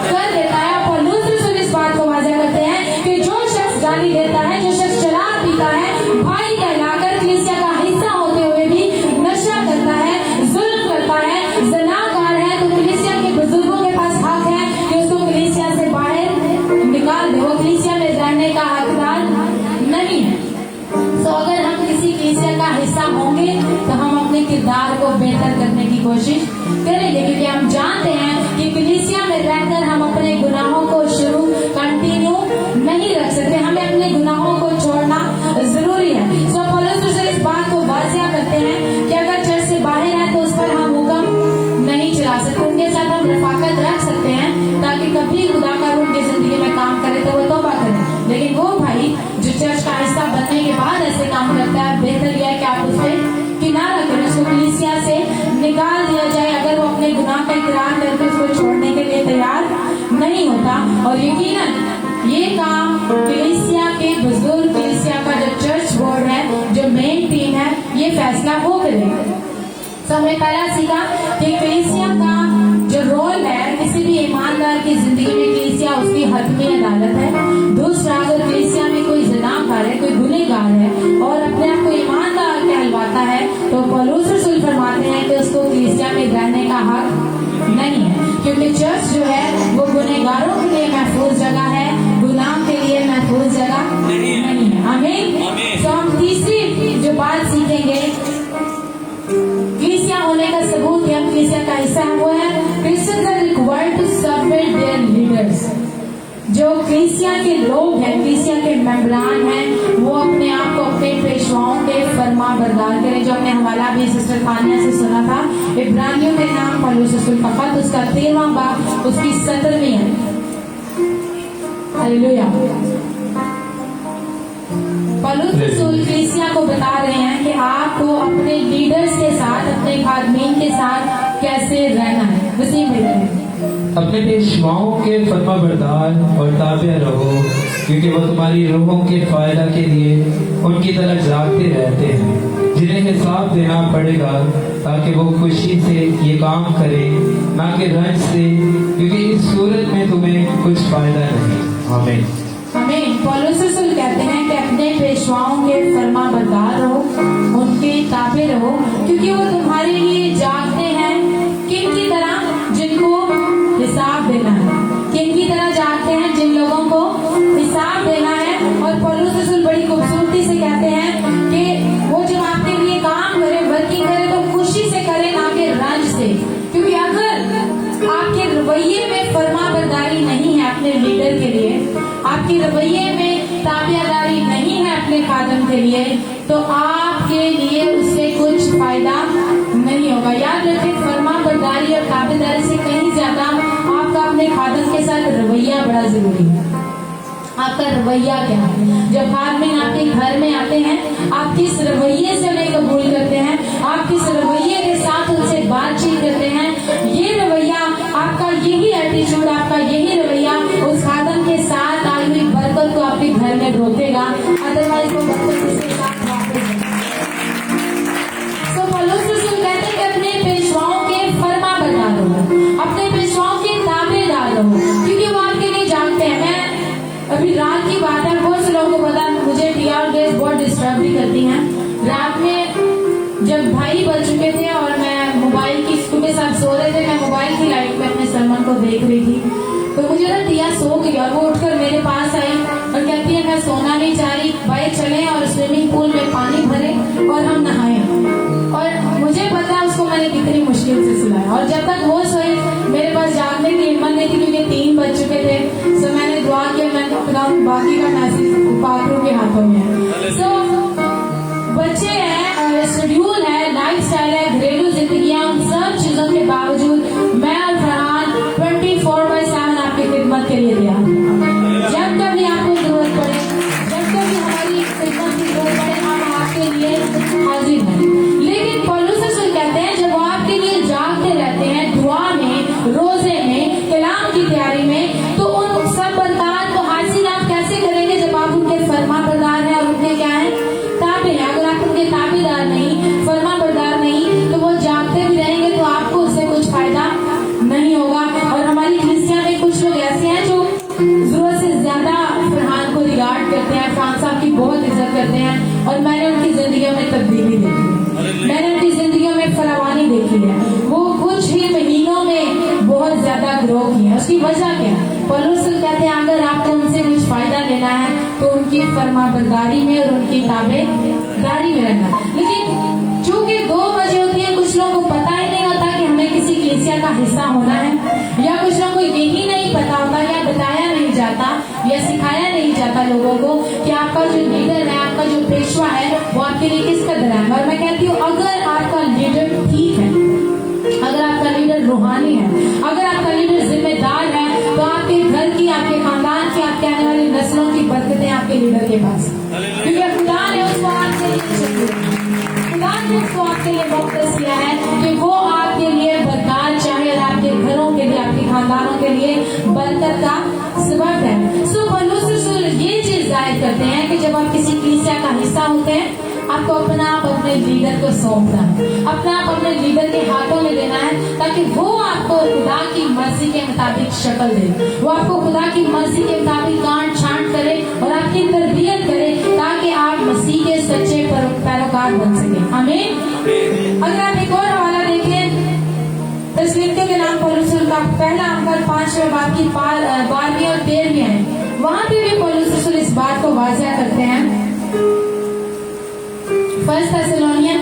कर देता है। पौलुस रसूल इस बात को वाज़ेह करते हैं कि जो शख्स गाली देता है, जो शख्स शराब पीता है, भाई कहलाकर कलीसिया का हिस्सा होते हुए भी नशा करता है, जुल्म करता है, जनाकार है, तो कलीसिया के बुजुर्गों के पास हक है कि उसको कलीसिया से बाहर निकाल दे। वो कलीसिया में रहने का हकदार नहीं है। तो अगर हम किसी कलीसिया का हिस्सा होंगे तो हम अपने किरदार को बेहतर करने की कोशिश करेंगे, क्योंकि हम जानते हैं कि कलीसिया में रहकर हम अपने गुनाहों को कंटिन्यू नहीं रख सकते। हमें अपने गुनाहों को छोड़ना जरूरी है। सो पौलुस रसूल इस बात को वाज़ेह करते हैं कि अगर चर्च से बाहर है तो उस पर हम हुक्म नहीं चला सकते। उनके साथ हम रफाकत रख सकते हैं ताकि कभी खुदा का रूह उनकी जिंदगी में काम करे तो वो तौबा करे। लेकिन वो भाई जो चर्च का हिस्सा बनने के बाद ऐसे काम करता है, बेहतर यह है कि आप उस पर किनारा करें, उसको कलीसिया से निकाल दिया जाए अगर वो अपने गुनाह का इकरार करके उसको छोड़ने के लिए तैयार नहीं होता। और यकीनन ये काम कलीसिया के बुजुर्ग, कलीसिया का जो चर्च बोर्ड है, जो मेन टीम है, ये फैसला वो करेगा। तो हमने पहला सीखा कि कलीसिया का जो रोल है, किसी भी ईमानदार की जिंदगी में कलीसिया उसकी हतमी अदालत है। दूसरा, अगर कलीसिया में कोई ज़नाकार है, कोई गुनहगार है और अपने आप को ईमानदार कहलवाता है, तो पौलुस रसूल फरमाते हैं कि उसको कलीसिया में रहने का हक नहीं है, क्योंकि चर्च जो है वो गुनहगारों के लिए महफूज जगह है, गुलाम के लिए महफूज जगह नहीं है। आमीन। तो हम तीसरी जो बात सीखेंगे, जो कलीसिया के लोग हैं, कलीसिया के मेंबरान हैं, वो अपने आप को अपने पेशवाओं के फर्मा बरदार करें। जो हमने हवाला भी सिस्टर तानिया से सुना था, इब्रानियों के नाम पौलुस रसूल का खत, उसका 13वां बाब, उसकी 17वीं है। हालेलुया। पौलुस रसूल कलीसिया को बता रहे हैं कि आपको अपने लीडर्स के साथ, अपने खादमीन के साथ कैसे रहना है। वसीम भाई, अपने पेशवाओं के फर्मा बरदार और ताबे रहो, क्योंकि वो तुम्हारी रूहों के फायदा के लिए उनकी तरह जागते रहते हैं, जिन्हें हिसाब देना पड़ेगा, ताकि वो खुशी से ये काम करें, ना कि रंज से, क्योंकि इस सूरत में तुम्हें कुछ फायदा नहीं। आमीन। हमें पौलुस रसूल कहते हैं कि अपने पेशवाओं के फर्मा बरदार रहो, उनके ताबे रहो, क्योंकि वो तुम्हारे लिए जागते हैं। किन की तरह? जिनको हिसाब देना है। किन की तरह जागते हैं? जिन लोगों को हिसाब देना है। और पौलुस रसूल बड़ी खूबसूरती से कहते हैं कि वो जब आपके लिए काम करे, वर्किंग करे, तो खुशी से करे, ना कि रंज से। क्योंकि अगर आपके रवैये में फर्मा बरदारी नहीं है अपने लीडर के लिए, आपके रवैये में ताबेदारी नहीं है अपने खादम के लिए, तो आपके लिए उससे कुछ फायदा नहीं होगा। याद रखें, फर्मा बरदारी और ताबेदारी से कहीं ज्यादा आपका अपने खादम के साथ रवैया बड़ा जरूरी है। आपका रवैया क्या है? जब खादमीन आपके घर में आते हैं, आप किस रवैये से उन्हें कबूल करते हैं, आप किस रवैये के साथ उनसे बातचीत करते हैं, ये रवैया आपका, यही एटीट्यूड, आपका यही रवैया उस खादम के साथ आई हुई बरकत को आपके घर में रोकेगा। अदरवाइज वो बरकत उसके साथ वापस। तो पौलुस रसूल कहते हैं कि अपने पेशवाओं के फर्मा बरदार रहो, अपने पेशवाओं के ताबेदार रहो, क्योंकि वो आपके लिए जागते हैं। मैं अभी रात की बात है, बहुत से लोगों को पता, मुझे टीआर डेज बहुत डिस्टर्ब भी करती हैं। रात में जब 2:30 बज चुके थे और मैं मोबाइल की स्कूल के साथ सो रहे थे, मैं मोबाइल की लाइट में अपने सरमन को देख रही थी, तो मुझे ना टिया सो गई और वो उठकर मेरे पास आई और कहती है मैं सोना नहीं चाह रही, भाई चलें और स्विमिंग पूल में पानी भरे और हम नहाएं। और मुझे पता है उसको मैंने कितनी मुश्किल से सुलाया, और जब तक वो सोए मेरे पास जागने की हिम्मत नहीं थी, क्योंकि 3 बज चुके थे। सो मैंने दुआ किया, मैंने बाकी का मैसेज पात्रों के हाथों में है। सो बच्चे हैं, शेड्यूल है, लाइफ स्टाइल है, घरेलू जिंदगियां, उन सब चीजों के बावजूद मैं और फरहान 24/7 आपकी खिदमत के लिए दिया। जब कभी आपको जरूरत पड़े, जब कभी हमारी खिदमत की जरूरत पड़े, हम आपके लिए हाजिर हैं। लेकिन पौलुस रसूल कहते हैं जब वो आपके लिए जागते रहते हैं, दुआ में, रोजे में, कलाम की तैयारी में, तो उन सब बरकत को हासिल आप कैसे करेंगे? जब आप उनके फर्मा बरदार हैं और उनके क्या है? ताबे हैं। अगर आप उनके ताबेदार नहीं, फर्मा बरदार नहीं, तो वो जागते भी रहेंगे तो आपको उससे कुछ फायदा नहीं होगा। और हमारी कलीसिया में कुछ लोग ऐसे हैं जो जरूरत से ज्यादा फरहान को रिगार्ड करते हैं, फरहान साहब की बहुत इज्जत करते हैं, और मैंने उनकी जिंदगियों में तब्दीली देखी है, मैंने उनकी जिंदगियों में फरावानी देखी है। वो कुछ ही महीनों में बहुत ज्यादा ग्रो की है। उसकी वजह क्या है? पौलुस कहते हैं अगर आपको उनसे कुछ फायदा लेना है तो उनकी फर्मा बरदारी में और उनकी ताबेदारी में रहना। लेकिन चूंकि 2 बजे होती है, कुछ लोगों को पता ही नहीं होता कि हमें किसी कलीसिया का हिस्सा होना है, या कुछ लोगों को यही नहीं पता होता, या बताया नहीं जाता, या सिखाया नहीं जाता लोगों को कि आपका जो लीडर है, आपका जो पेशवा है, वो आपके लिए किस कदर है। और मैं कहती हूँ अगर आपका लीडर ठीक है, अगर आपका लीडर रूहानी है, अगर आपका लीडर जिम्मेदार है, तो आपके घर की, आपके खानदान की, आपके आने वाली नस्लों की बरकतें आपके लीडर के पास, क्योंकि खुदा ने उसको आपके लिए, खुदा ने उसको आपके लिए मुख्तस किया है कि वो आपके लिए बरकत चाहे, और आपके घरों के लिए, आपके खानदानों के लिए बरकत का सबब है। सो पौलुस रसूल ये चीज जाहिर करते हैं कि जब आप किसी कलीसिया का हिस्सा होते हैं, आपको अपना आप अपने लीडर को सौंपना है, अपना आप अपने लीडर के हाथों में देना है, ताकि वो आपको खुदा की मर्जी के मुताबिक शक्ल दे, वो आपको खुदा की मर्जी के मुताबिक काट छांट करे और आपकी तरबियत करे, ताकि आप मसीह के सच्चे पैरोकार बन सके। आमीन। अगर आप एक और हवाला देखें, तस्वीर के नाम पौलुस रसूल का पहला अंकल 5वें बाब की 12वीं और 13वीं है, वहां पे भी पौलुस रसूल इस बात को वाज़ेह करते हैं। 1 थेसलोनियन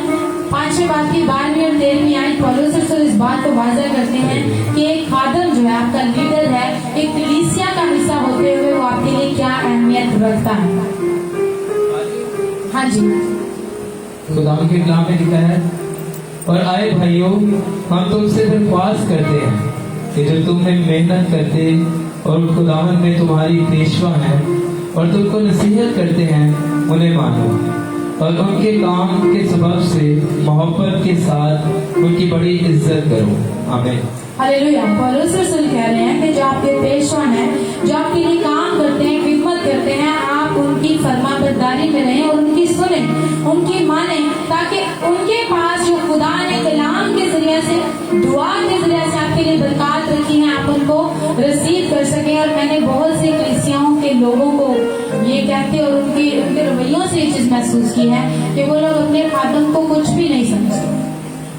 5वें बाब की 12वीं और 13वीं आयत, पौलुस रसूल इस बात को वाज़ेह करते हैं कि एक खादम जो है, आपका लीडर है, एक कलीसिया का हिस्सा होते हुए रखता है। हाँ जी, खुदा के कलाम में लिखा है, और आए भाइयों, हम तुमसे दरख्वास्त करते हैं कि जो तुम में मेहनत करते और खुदावन में तुम्हारी पेशवा हैं और तुमको नसीहत करते हैं, उन्हें मानो और उनके काम के सबब से मोहब्बत के साथ उनकी बड़ी इज्जत करो। आमीन। हालेलुया। पौलुस रसूल कह रहे हैं कि जो आपके पेशवा हैं, जो आपके लिए काम करते हैं, खिदमत करते हैं, आप उनकी फरमाबरदारी में रहें और उनकी सुने, उनकी माने, ताकि उनके पास जो खुदा ने कलाम के जरिए से, दुआ के जरिए से आपके लिए बरकत रखी है, आप उनको रिसीव कर सके। और मैंने बहुत सी कलीसियाओं के लोगों को ये कहते और उनके रवैयों से ये चीज महसूस की है कि वो लोग अपने खादम को कुछ भी नहीं समझते।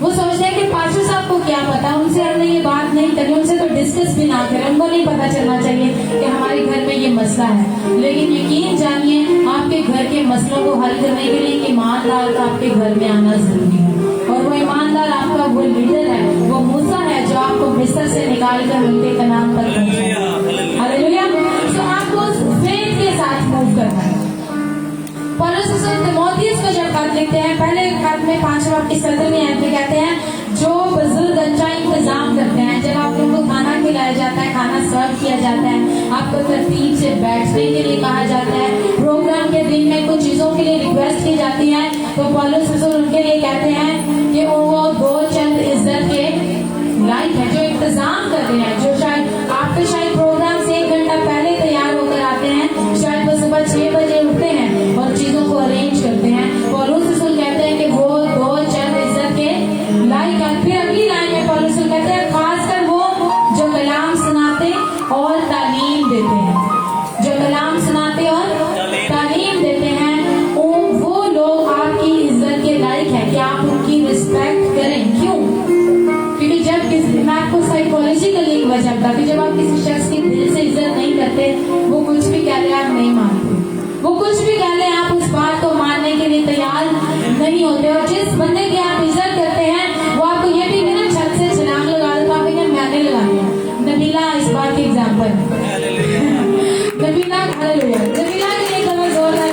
वो सोचते हैं कि पास्टर साहब को क्या पता, उनसे हमने ये बात नहीं करी, उनसे तो डिस्कस भी ना करें, उनको नहीं पता चलना चाहिए कि हमारे घर में ये मसला है। लेकिन यकीन जानिए, आपके घर के मसलों को हल करने के लिए एक ईमानदार का आपके घर में आना जरूरी है। और वो ईमानदार आपका वो लीडर है, वो मूसा है जो आपको मिस्र से निकाल कर उनके कनान पर पहुंचाया। हालेलुया। तो आपको फेथ के साथ मूव करना है। पौलुस रसूल तीमुथियुस को जब खत लिखते हैं, पहले खत में 5 बाब की 17वीं आयत में कहते हैं, जो बुजुर्ग अच्छा इंतजाम करते हैं, जब आप लोगों को खाना खिलाया जाता है, खाना सर्व किया जाता है, आपको तरतीब से बैठने के लिए कहा जाता है, प्रोग्राम के दिन में कुछ चीजों के लिए रिक्वेस्ट की जाती है, तो पौलुस रसूल उनके लिए कहते हैं कि वो दो चंद इज्जत के लायक है, जो इंतजाम कर रहे हैं, जो शायद आपके शायद प्रोग्राम से 1 घंटा पहले तैयार होकर आते हैं, शायद वो सुबह 6 बजे उठते हैं और चीजों को अरेंज करते हैं। पौलुस रसूल कहते हैं कि वो दो चंद इज्जत के लायक है। फिर अगली लाइन में पौलुस रसूल कहते हैं, खासकर वो जो कलाम सुनाते और तालीम देते हैं, जो कलाम सुनाते और तालीम देते हैं, वो लोग आपकी इज्जत के लायक है कि आप उनकी रिस्पेक्ट करें। क्यों? क्योंकि जब मैं आपको साइकोलॉजिकली एक वजह बता कि जब आप किसी शख्स की दिल से इज्जत नहीं करते, वो कुछ भी कह ले आप नहीं मानते, वो कुछ भी कह ले आप उस बात को मानने के लिए तैयार नहीं होते। और जिस बंदे की आप इज्जत करते हैं, वो आपको ये भी ना छत से छलांग लगा देता, आप मैंने लगा दिया। नबीला इस बात की एग्जाम्पल नबीला। हालेलुया। नबीला के लिए कमर जोरदार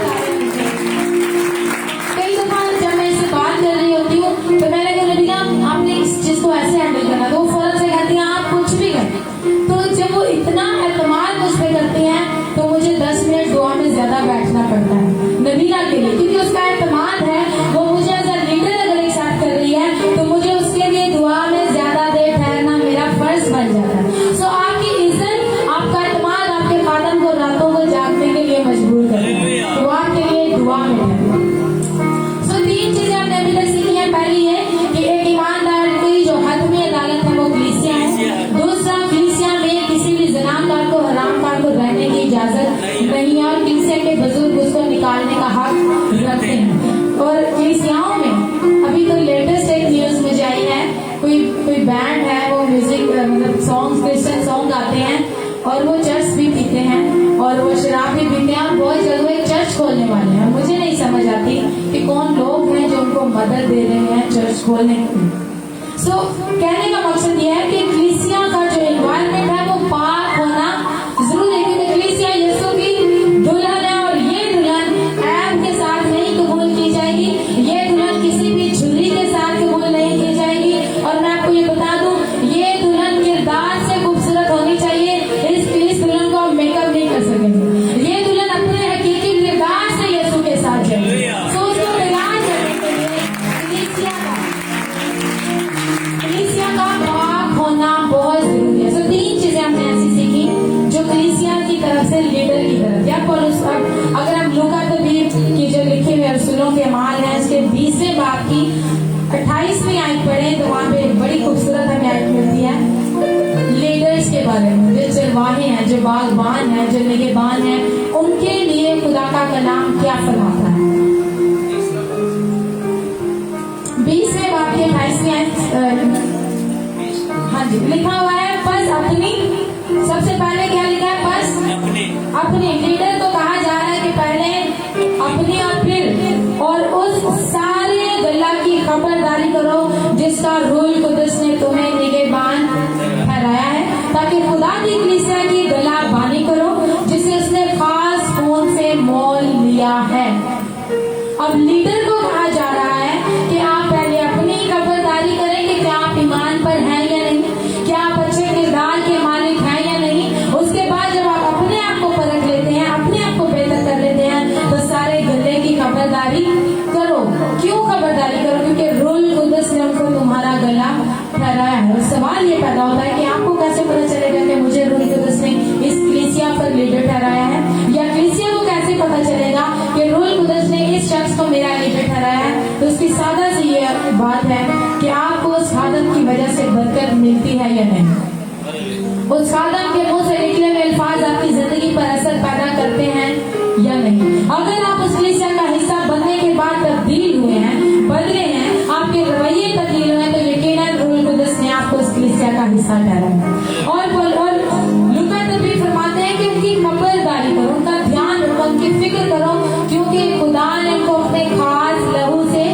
कई दफा जब मैं इससे बात कर रही होती हूँ तो मैंने कहा, नबीला आपने इस चीज को ऐसे हैंडल करना, तो वो फौरन से कहती हैं आप कुछ भी करें। तो जब वो इतना एतमाद मुझ पे करती हैं, तो मुझे 10 मिनट दुआ में ज्यादा बैठना पड़ता है नबीला के लिए, क्योंकि उसका एतमाद है, वो मुझे एज अ लीडर अगर एक्सेप्ट कर रही है, तो मुझे उसके लिए दुआ में ज्यादा देर ठहरना मेरा फर्ज बन जाता है। सो आपकी इज्जत, आपका एतमाद आपके खादम को रातों को जागने के लिए मजबूर करता है, तो आपके लिए दुआ में ठहरना। सो 3 चीजें हमने अभी तक सीखी है। पहली ये कि एक ईमानदार की जो हतमी अदालत है वो कलीसिया है। दूसरा, कलीसिया में किसी भी जनानदार को, हरामकार को रहने की इजाजत नहीं है और कलीसिया के बुजुर्ग उसको निकालने का हक रखते हैं। और कलीसियाओं में अभी तो लेटेस्ट एक न्यूज मुझे आई है, कोई बैंड है, वो म्यूजिक मतलब सॉन्ग, क्रिश्चियन सॉन्ग गाते हैं और वो चर्च भी पीते हैं और वो शराब भी पीते हैं और बहुत जल्द एक चर्च खोलने वाले हैं। मुझे नहीं समझ आती कि कौन लोग हैं जो उनको मदद दे रहे हैं चर्च खोलने के लिए। सो कहने का मकसद ये है कि कलीसिया का जो एनवायरनमेंट है वो पाक होना जरूरी है, क्योंकि कलीसिया यीशु की दुल्हन है और ये दुल्हन ऐब के साथ नहीं कबूल की जाएगी, ये दुल्हन किसी भी झुर्री के साथ कबूल नहीं की जाएगी। और मैं आपको ये बता दूं, ये दुल्हन किरदार से खूबसूरत होनी चाहिए, इस दुल्हन को आप मेकअप नहीं कर सकेंगे। ये दुल्हन अपने हकीकी किरदार से यीशु के साथ जाएगी। सो उसको तैयार करने के लिए कलीसिया का पाक होना बहुत जरूरी है। सो 3 चीजें हमने ऐसी सीखी जो कलीसिया की तरफ से, लीडर की तरफ। या पौलुस, अगर हम लूका तबीर की जो लिखे हुए रसूलों के अमाल है उसके 20वें बाब की 28वीं आयत पढ़े तो वहाँ पे बड़ी खूबसूरत हमें आयत मिलती है लीडर्स के बारे में, जो चरवाहे हैं, जो बागबान हैं, जो निगहबान हैं, उनके लिए खुदा का कलाम क्या फरमाता है। 20वें बाब की 28वीं आयत, हाँ जी, लिखा हुआ है, बस अपनी, सबसे पहले क्या लिखा है, बस अपनी। लीडर को कहा जा रहा है कि पहले अपनी और फिर और उस सारे गल्ला की खबरदारी करो जिसका रूह कुदस ने तुम्हें निगहबान ठहराया है, ताकि खुदा की कलीसिया की गला बानी करो जिसे उसने खास खून से उस खादम के मुंह से निकले हुए अल्फाज आपकी जिंदगी पर असर पैदा करते हैं या नहीं। अगर आप उस कलीसिया का हिस्सा बनने के बाद तब्दील हुए हैं, बदले हैं, आपके रवैये तब्दील हुए, तो यकीनन रूह कुदस ने आपको उस कलीसिया का हिस्सा ठहराया। और लूका नबी फरमाते हैं कि उनकी खबरदारी करो, उनका ध्यान रखो, उनकी फिक्र करो, क्योंकि खुदा ने उनको अपने खास लहू से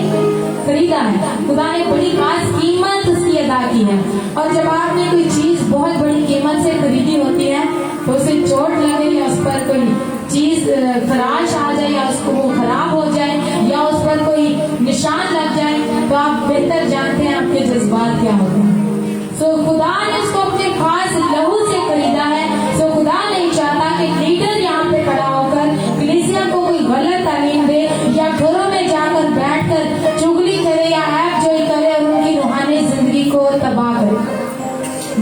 खरीदा है। खुदा ने बड़ी खास कीमत उसकी अदा की है। और जब आपने कोई चीज बहुत बड़ी कीमत से खरीदी होती है तो उसे चोट लगे या उस पर कोई चीज खराश आ जाए या उसको वो खराब हो जाए या उस पर कोई निशान लग जाए, तो आप बेहतर जानते हैं आपके जज्बात क्या होते हैं। सो खुदा ने उसको अपने खास लहू से खरीदा है। सो खुदा नहीं चाहता कि लीडर यहाँ पे खड़ा होकर कलीसिया को कोई गलत तालीम दे या घरों में जाकर बैठकर चुगली करे या ऐप जोई करे और उनकी रूहानी जिंदगी को तबाह करे।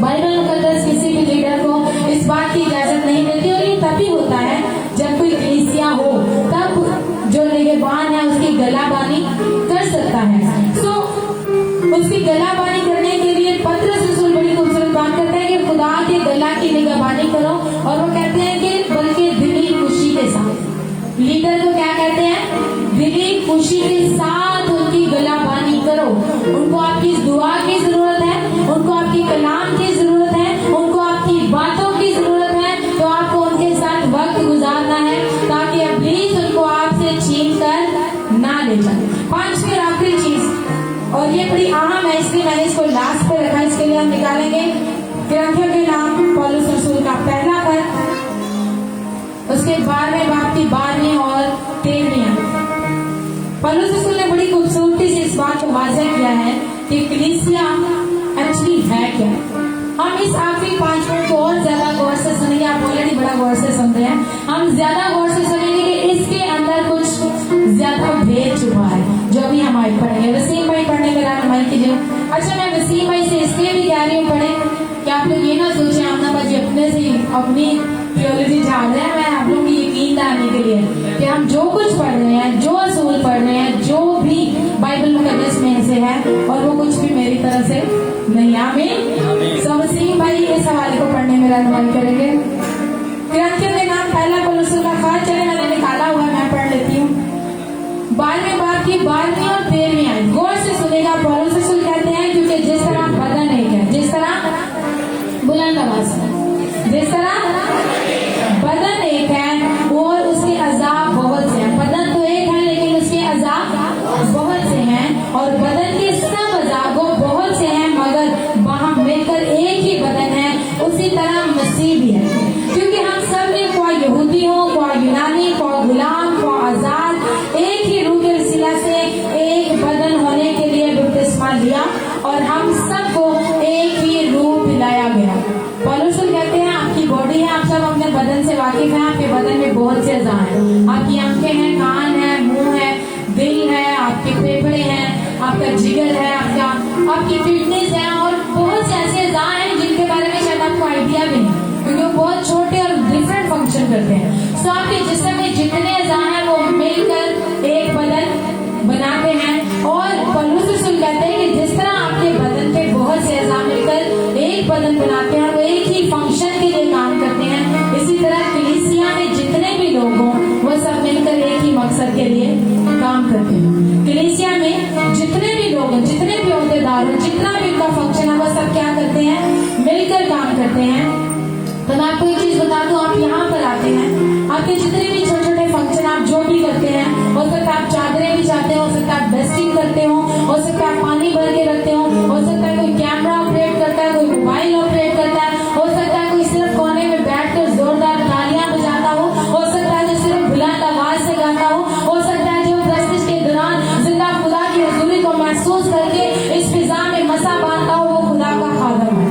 बाइबल मुकद्दस किसी भी लीडर को इस बात की इजाजत नहीं देती, और ये तभी होता है जब कोई कलीसिया हो, तब जो निगहबान है उसकी गलाबानी कर सकता है। सो उसकी गलाबानी करने के लिए पतरस रसूल बड़ी खूबसूरत बात करते हैं कि खुदा के गला की निगहबानी करो, और वो कहते हैं कि बल्कि दिली खुशी के साथ। लीडर को क्या कहते हैं? दिली खुशी के साथ उनकी गलाबानी करो। उनको आपकी दुआ की जरूरत है, उनको आपकी कलाम की जरूरत है, उनको आपकी बातों की जरूरत है, तो आपको उनके साथ वक्त गुजारना है ताकि इब्लीस उनको आपसे छीन कर ना ले जाए। पांचवी और आखिरी चीज, और ये बड़ी अहम है इसलिए मैंने इसको लास्ट पे रखा, इसके लिए हम निकालेंगे ग्रंथियों के नाम पौलुस रसूल का पहला पद, उसके 12वें बाब की 12वीं और 13वीं आयत। पौलुस रसूल ने बड़ी खूबसूरती से इस बात को वाज़ेह किया है कि कलीसिया एक्चुअली है क्या। हम इस आखिरी 5 मिनट को और ज्यादा गौर से सुनेंगे। आप ऑलरेडी बड़ा गौर से सुन रहे हैं, हम ज्यादा गौर से सुनेंगे कि इसके अंदर कुछ ज्यादा भेद छुपा है जो अभी हम आज पढ़ेंगे। वसीम भाई पढ़ने में रहनुमाई कीजिए। अच्छा, मैं वसीम भाई से इसलिए भी कह रही हूँ पढ़े कि आप लोग ये ना सोचे आमना बाजी अपने से अपनी थियोलॉजी झाड़ रहे हैं। मैं आप लोग की यकीन दिलाने के लिए कि हम जो कुछ पढ़ रहे हैं, जो असूल पढ़ रहे हैं, जो भी बाइबल मुकद्दस में से है, और वो कुछ भी मेरी तरफ से नहीं। आमीन। सो वसीम भाई इस हवाले को पढ़ने में रहनुमाई करेंगे। ग्रंथियों के नाम पहला पौलुस का खास, चले मैंने निकाला हुआ, मैं पढ़ लेती हूँ। 12वें बाब की 12वीं और 13वीं आयत गौर से सुनेगा। पौलुस रसूल कहते हैं क्योंकि जिस तरह बदन एक है, जिस तरह बुलंद आवाज से, जिस तरह बदन एक है और उसके अज़ाब बहुत से हैं। बदन तो एक है लेकिन उसके अज़ाब बहुत से हैं, और बदन के सब अज़ाब वो बहुत से हैं मगर वहां मिलकर एक ही बदन है। उसी तरह मसीह भी है, क्योंकि हम सब ने ख्वाह यहूदी हो, ख्वाह यूनानी, ख्वाह गुलाम, ख्वाह आजाद, एक ही रूह के वसीला से एक बदन होने के लिए बपतिस्मा लिया और हम सबको एक ही रूह पिलाया गया। पौलुस कहते हैं आपकी बॉडी है, आप सब अपने बदन से वाकिफ हैं। आपके बदन में बहुत से अज़ा हैं। आपकी आंखें हैं, कान है, मुंह है, दिल है, आपके फेफड़े हैं, आपका जिगर है, आपकी किडनीज है, और बहुत से ऐसे अज़ा हैं जिनके बारे में शायद आपको आइडिया भी नहीं, क्योंकि वो बहुत छोटे और डिफरेंट फंक्शन करते हैं। सो आपके जिस्म में जितने अज़ा हैं वो मिलकर एक बदन बनाते हैं। और पौलुस रसूल कहते हैं कि जिस तरह आपके बदन के बहुत से अज़ा मिलकर एक बदन बनाते हैं, वो एक ही फंक्शन के लिए काम करते हैं, इसी तरह कलीसिया में जितने भी लोग हों वो सब मिलकर एक ही मकसद के लिए काम करते हैं। कलीसिया में जितने भी लोग हैं, जितने भी ओहदेदार हो, जितना भी उनका फंक्शन है, वो सब क्या करते हैं? मिलकर काम करते हैं। तो मैं आपको एक चीज बता दूं, आप यहाँ पर आते हैं, आपके जितने भी छोटे छोटे फंक्शन आप जो भी करते हैं, हो सकता है आप चादरें भी चाहते हो सकता है आप डस्टिंग करते हो सकता है आप पानी भर के रखते हो सकता है कोई कैमरा ऑपरेट करता है, कोई मोबाइल ऑपरेट करता है, हो सकता है कोई सिर्फ कोने में बैठकर जोरदार तालियां बजाता हो सकता है जो सिर्फ बुलंद आवाज से गाता हो सकता है जो प्रस्तुति के दौरान जिंदा खुदा की हुजूरी को महसूस करके इस फिजा में मसा बांधता हो, वो खुदा का खादम है।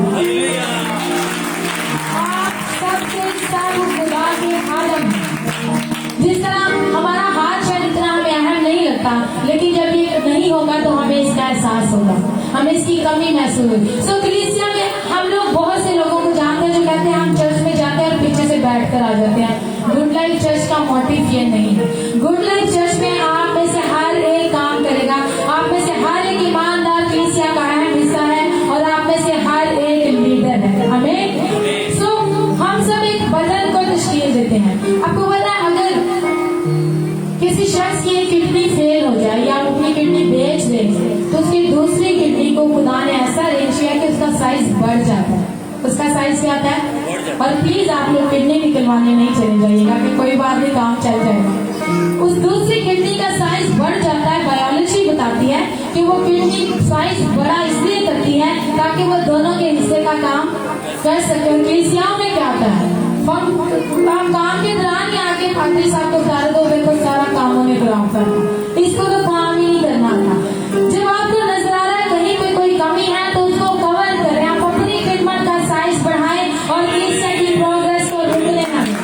आप सबके सब खुदा के खादम। जिस तरह हमारा हाथ शायद इतना हमें अहम नहीं लगता, लेकिन जब ये नहीं होगा तो हमें इसका एहसास होगा, हमें इसकी कमी महसूस होगी। सो कलीसिया में हम लोग बहुत से लोगों को जानते हैं जो कहते हैं हम चर्च में जाते हैं और पीछे से बैठ कर आ जाते हैं। गुड लाइफ चर्च का मोटिव ये नहीं है। गुड लाइफ चर्च में आप में से हर एक काम करेगा, आप में से हर एक ईमानदार कलीसिया का अहम हिस्सा है, और आप में से हर एक लीडर है। हमें साइज क्या होता है। और प्लीज आप लोग किडनी निकलवाने नहीं चले जाइएगा कि कोई बात नहीं काम चल जाएगा। उस दूसरी किडनी का साइज बढ़ जाता है। बायोलॉजी बताती है कि वो किडनी साइज बड़ा इसलिए करती है ताकि वो दोनों के हिस्से का काम कर सके। और कलीसियाओं में क्या होता है, काम के दौरान ही आके पादरी साहब को बता दो, देखो सारा कामों ने खराब करना, इसको तो काम ही नहीं करना था। जब आपको नजर आ रहा है कहीं पे कोई कमी है तो उसको कवर करें। आप अपनी खिदमत का साइज बढ़ाएं और कलीसिया की प्रोग्रेस को रुकने ना दें।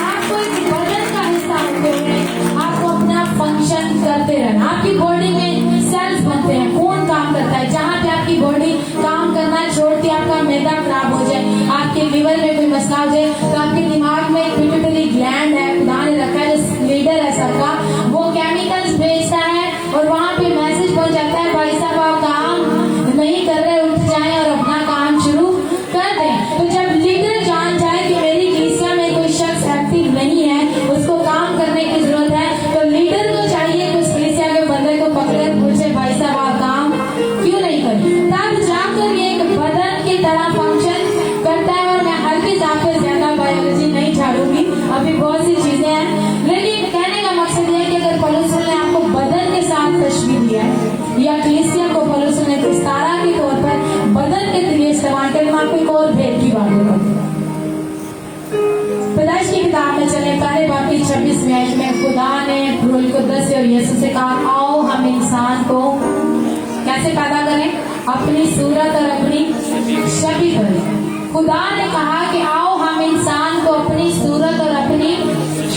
आपको इस बदन का हिस्सा होते हुए आपको अपना फंक्शन करते रहना। आपकी बॉडी में सेल्स बनते हैं, खून काम करता है। जहाँ पे आपकी बॉडी काम करना छोड़ती है, आपका मैदा खराब हो जाए, आपके लिवर में कोई मसला हो जाए, तो आपके दिमाग में एक पिट्यूटरी ग्लैंड है, खुदा ने रखा है जो लीडर है सबका, वो केमिकल्स भेजता है और वहाँ पे मैसेज पहुंच जाता है, भाई साहब आप काम नहीं कर रहे, उठ जाएं और अपना काम शुरू कर दें। तो जब लीडर जान जाए कि मेरी कलीसिया में कोई शख्स एक्टिव नहीं है, उसको काम करने की जरूरत है, तो लीडर को चाहिए कि उस कलीसिया के बंदे को पकड़े पूछे, भाई साहब आप काम क्यों नहीं करते। तब जाकर ये एक बदन की तरह फंक्शन करता है। और मैं हल्की पे ज्यादा बायोलॉजी नहीं झाड़ूंगी, अभी बहुत सी चीजें हैं, लेकिन कहने का मकसद यह है कि अगर पौलुस ने आपको बदन के साथ तशबीह दिया है या कलीसिया को पौलुस ने विस्तारा के तौर पर बदन के लिए इस्तेमाल कर, मैं आपको एक और भेद की बात बताऊं। पैदाइश की किताब में चले पहले बाप की 26 में खुदा ने रूह कुद्दस और यीशु से कहा, आओ हम इंसान को कैसे पैदा करें, अपनी सूरत और अपनी छवि करें। खुदा ने कहा कि आओ हम इंसान को अपनी सूरत और अपनी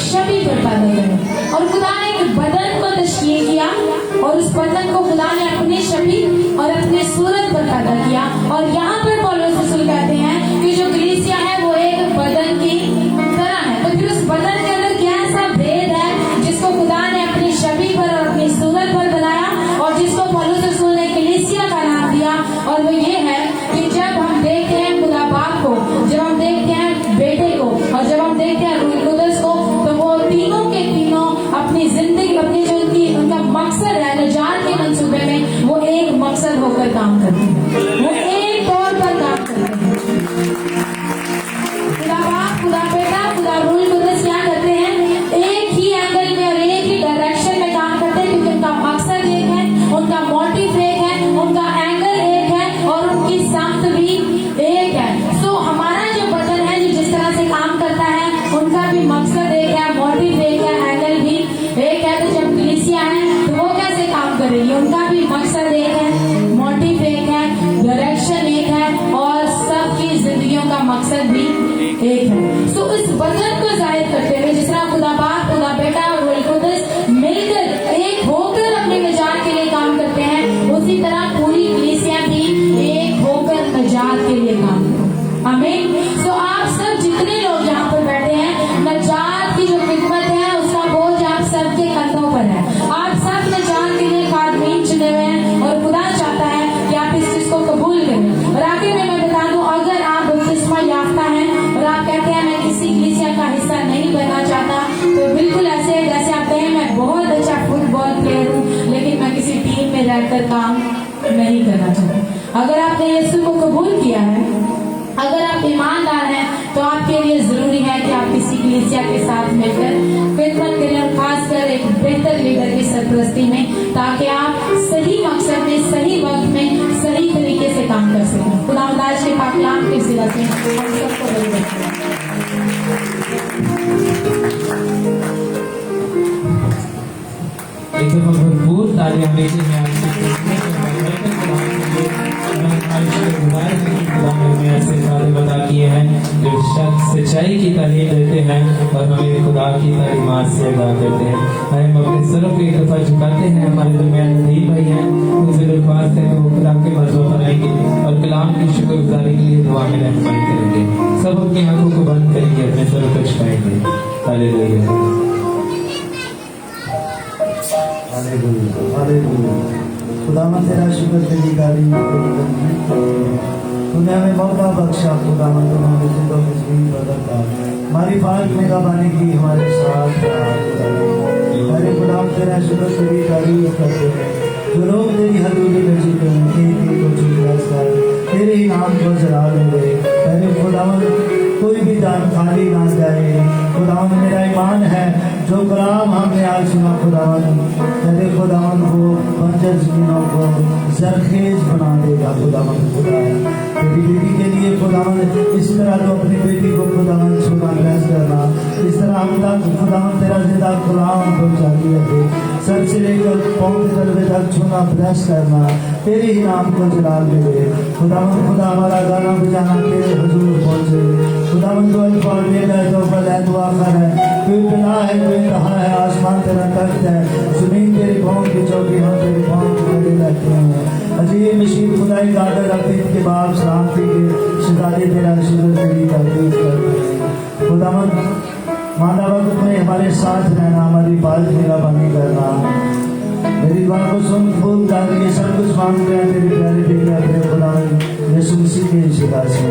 छवि पर पैदा करें। और खुदा ने एक बदन को तश्कील किया और उस बदन को खुदा ने अपनी छवि और अपनी सूरत पर पैदा किया। और यहाँ पर पौलुस रसूल कहते हैं कि जो कलीसिया है वो एक बदन की तरह है। तो फिर उस बदन के अंदर क्या ऐसा भेद है जिसको खुदा ने अपनी छवि पर और अपनी सूरत पर बनाया और जिसको पौलुस रसूल ने कलीसिया का नाम दिया, और वो ये है कि जब हम देखते हैं खुदा बाप को, जब हम देखते हैं बेटे को और जब हम देखते हैं रूह कुद्दस को, तो वो तीनों के तीनों अपनी जिंदगी, अपनी जो उनका मकसद है निजात के मंसूबे में, वो एक मकसद होकर काम करते हैं, वो एक तौर पर काम करते हैं। खुदा बाप, खुदा बेटा, खुदा रूह कुद्दस क्या करते हैं, एक ही एंगल में और एक ही डायरेक्शन में काम करते हैं, क्योंकि उनका मकसद एक है, उनका मोटिव एक है, उनका एंगल एक है और उनकी समत भी एक है। सो हमारा जो बदन है जो जिस तरह से काम करता है, उनका भी मकसद एक है, मोटिव एक है, एंगल भी एक है। तो जब कलीसिया है तो वो कैसे काम करेगी, उनका भी मकसद एक है, मोटिव एक है, डायरेक्शन एक है और सबकी जिंदगियों का मकसद भी एक है। सो इस बदन को जाहिर करते हुए जिस तरह खुदा बाप, खुदा बेटा और रूह कुद्दस मिलकर एक होकर अपने निजात के लिए काम करते हैं, उसी तरह पूरी कलीसिया भी एक होकर निजात के लिए काम करते। आमीन। सो आप सब जितने लोग यहाँ पर बैठे हैं, निजात की जो खिदमत है उसका बोझ आप सबके कंधों पर है। आप सब निजात के लिए खादमीन चुने हुए हैं और खुदा चाहता है कि आप इस चीज को कबूल करें। और आखिर में मैं बता दूं, अगर आप बपतिस्मा याफ्ता हैं और आप कहते हैं मैं किसी कलीसिया का हिस्सा नहीं बनना चाहता, तो बिल्कुल ऐसे जैसे आप कहें मैं बहुत अच्छा फुटबॉल प्लेयर हूँ लेकिन मैं किसी टीम में रहकर काम नहीं करना चाहता। अगर आपने यीशु को कबूल किया है, अगर आप ईमानदार हैं, तो आपके लिए जरूरी है कि आप किसी कलीसिया के साथ मिलकर खिदमत करें और खासकर एक बेहतर लीडर की सरपरस्ती में, ताकि आप सही मकसद में, सही वक्त में, सही तरीके से काम कर सकें। खुदा आज के पाक कलाम के सिवा से हम सबको बड़ी एक दफा भरपूर तालियां देते हैं हमें ऐसे सारे बता किए हैं जो शख्स सच्चाई की तालीम देते हैं और हमें खुदा की तालीमात से आगाह करते हैं। हम अपने सरों को एक दफा झुकाते हैं। हमारे दरमियान नदीम भाई हैं, उनसे दरख्वास्त है वो खुदा के मर्ज़ों पर आएंगे और कलाम की शुक्रगुजारी के लिए दुआ में रहनुमाई करेंगे। सब अपनी आंखों को बंद करेंगे, अपने सरों को झुकाएंगे। Hallelujah, hallelujah, hallelujah. खुदावंद तेरा शुक्र तेरी गाली तूने हमें मौका बख्शा। खुदावंद तुम हमें जिंदों में ज़मीन बदलता हमारी फाक में गाने की हमारे साथ अरे खुदावंद तेरा शुक्र तेरी गाली करते हैं जो लोग तेरी हजूरी में जीते हैं, एक एक को चुन कर तेरे ही नाम को जलाल मिले। पहले खुदावन कोई भी दान खाली ना जाए। खुदावन मेरा ईमान है जो कलाम हमने आज सुना खुदावन, तेरे खुदावन को बंजर जमीनों को जरखेज बना देगा खुदावन। खुदा तेरी बेटी के लिए खुदावन इस तरह तो अपनी बेटी को खुदावन छूना प्रयास करना, इस तरह हम तक खुदावन तेरा जिंदा कलाम पहुँचाती रखे, सर से लेकर पाँव के तलवे तक छूना प्रयास करना, तेरे ही नाम को जलाल मिले। खुदावन खुदा हमारा गाना बजाना तेरे हुजूर पहुँचे। खुदावन तो अल्फा और ओमेगा है, तो अव्वल है, तो आखिर है, तू इब्तिदा है, तू इंतहा है। आसमान तेरा तख्त है, जमीन तेरे पाँव की चौकी, हम तेरे पाँव के खड़े रहते हैं। अजीब मशीन खुदाई कादर अपने के बाप सलामती के सितारे तेरा शुक्र तेरी तकदीस करते हैं। खुदावन मादा वक्त में हमारे साथ रहना, हमारी बात निगरानी करना, मेरी दुआ को सुन कबूल कर। ये सब कुछ मांगते हैं तेरे प्यारे बेटे अपने खुदावन यीशु मसीह के शिदा से।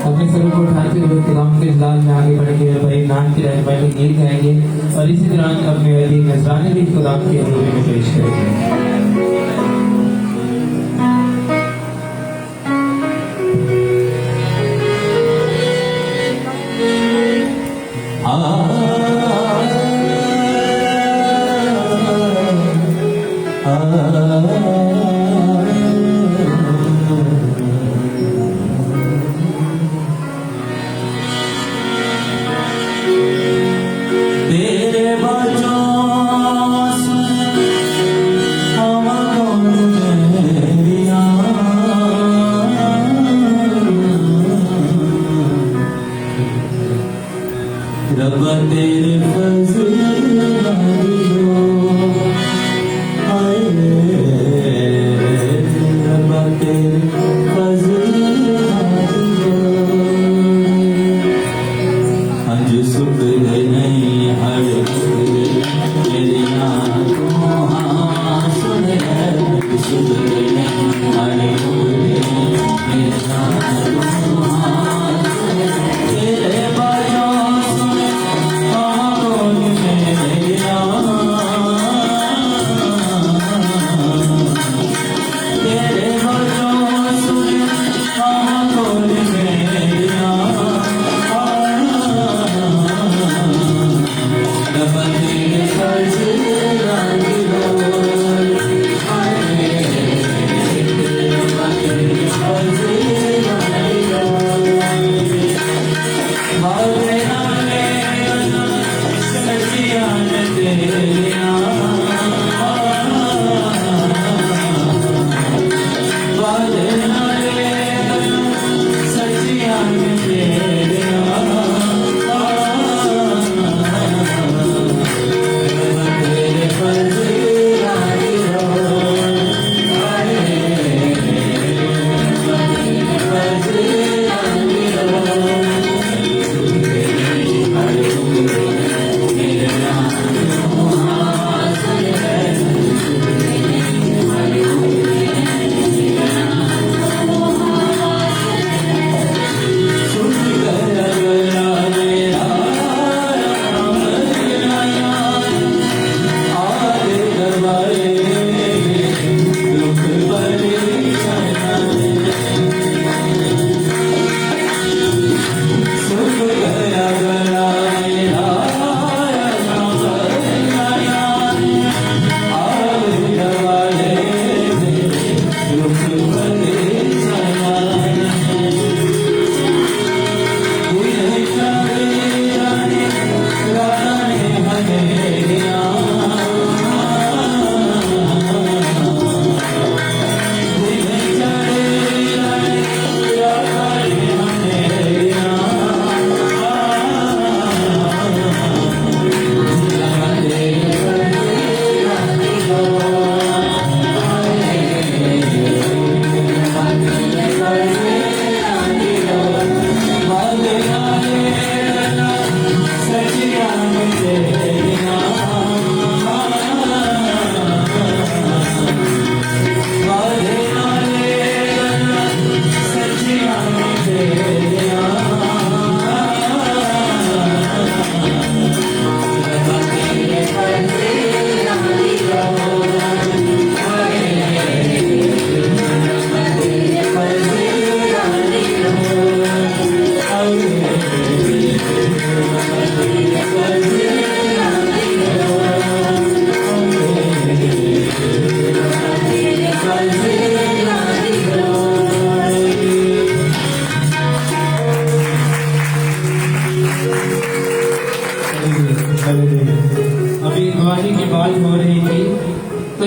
अपने सरों को उठाते हुए कलाम के जलाल में आगे बढ़ेंगे और भाई नाम की रहनुमाई के गीत गाएंगे और इसी दौरान अपने अली नजराने भी कलाम की हजूरी में पेश करेंगे। रब्बा तेरे फज़ल रब्बा तेरे फज़ल हज सुख नहीं हर मेरी आँखों सुन सुख नहीं हर मेरी तेरे बाजों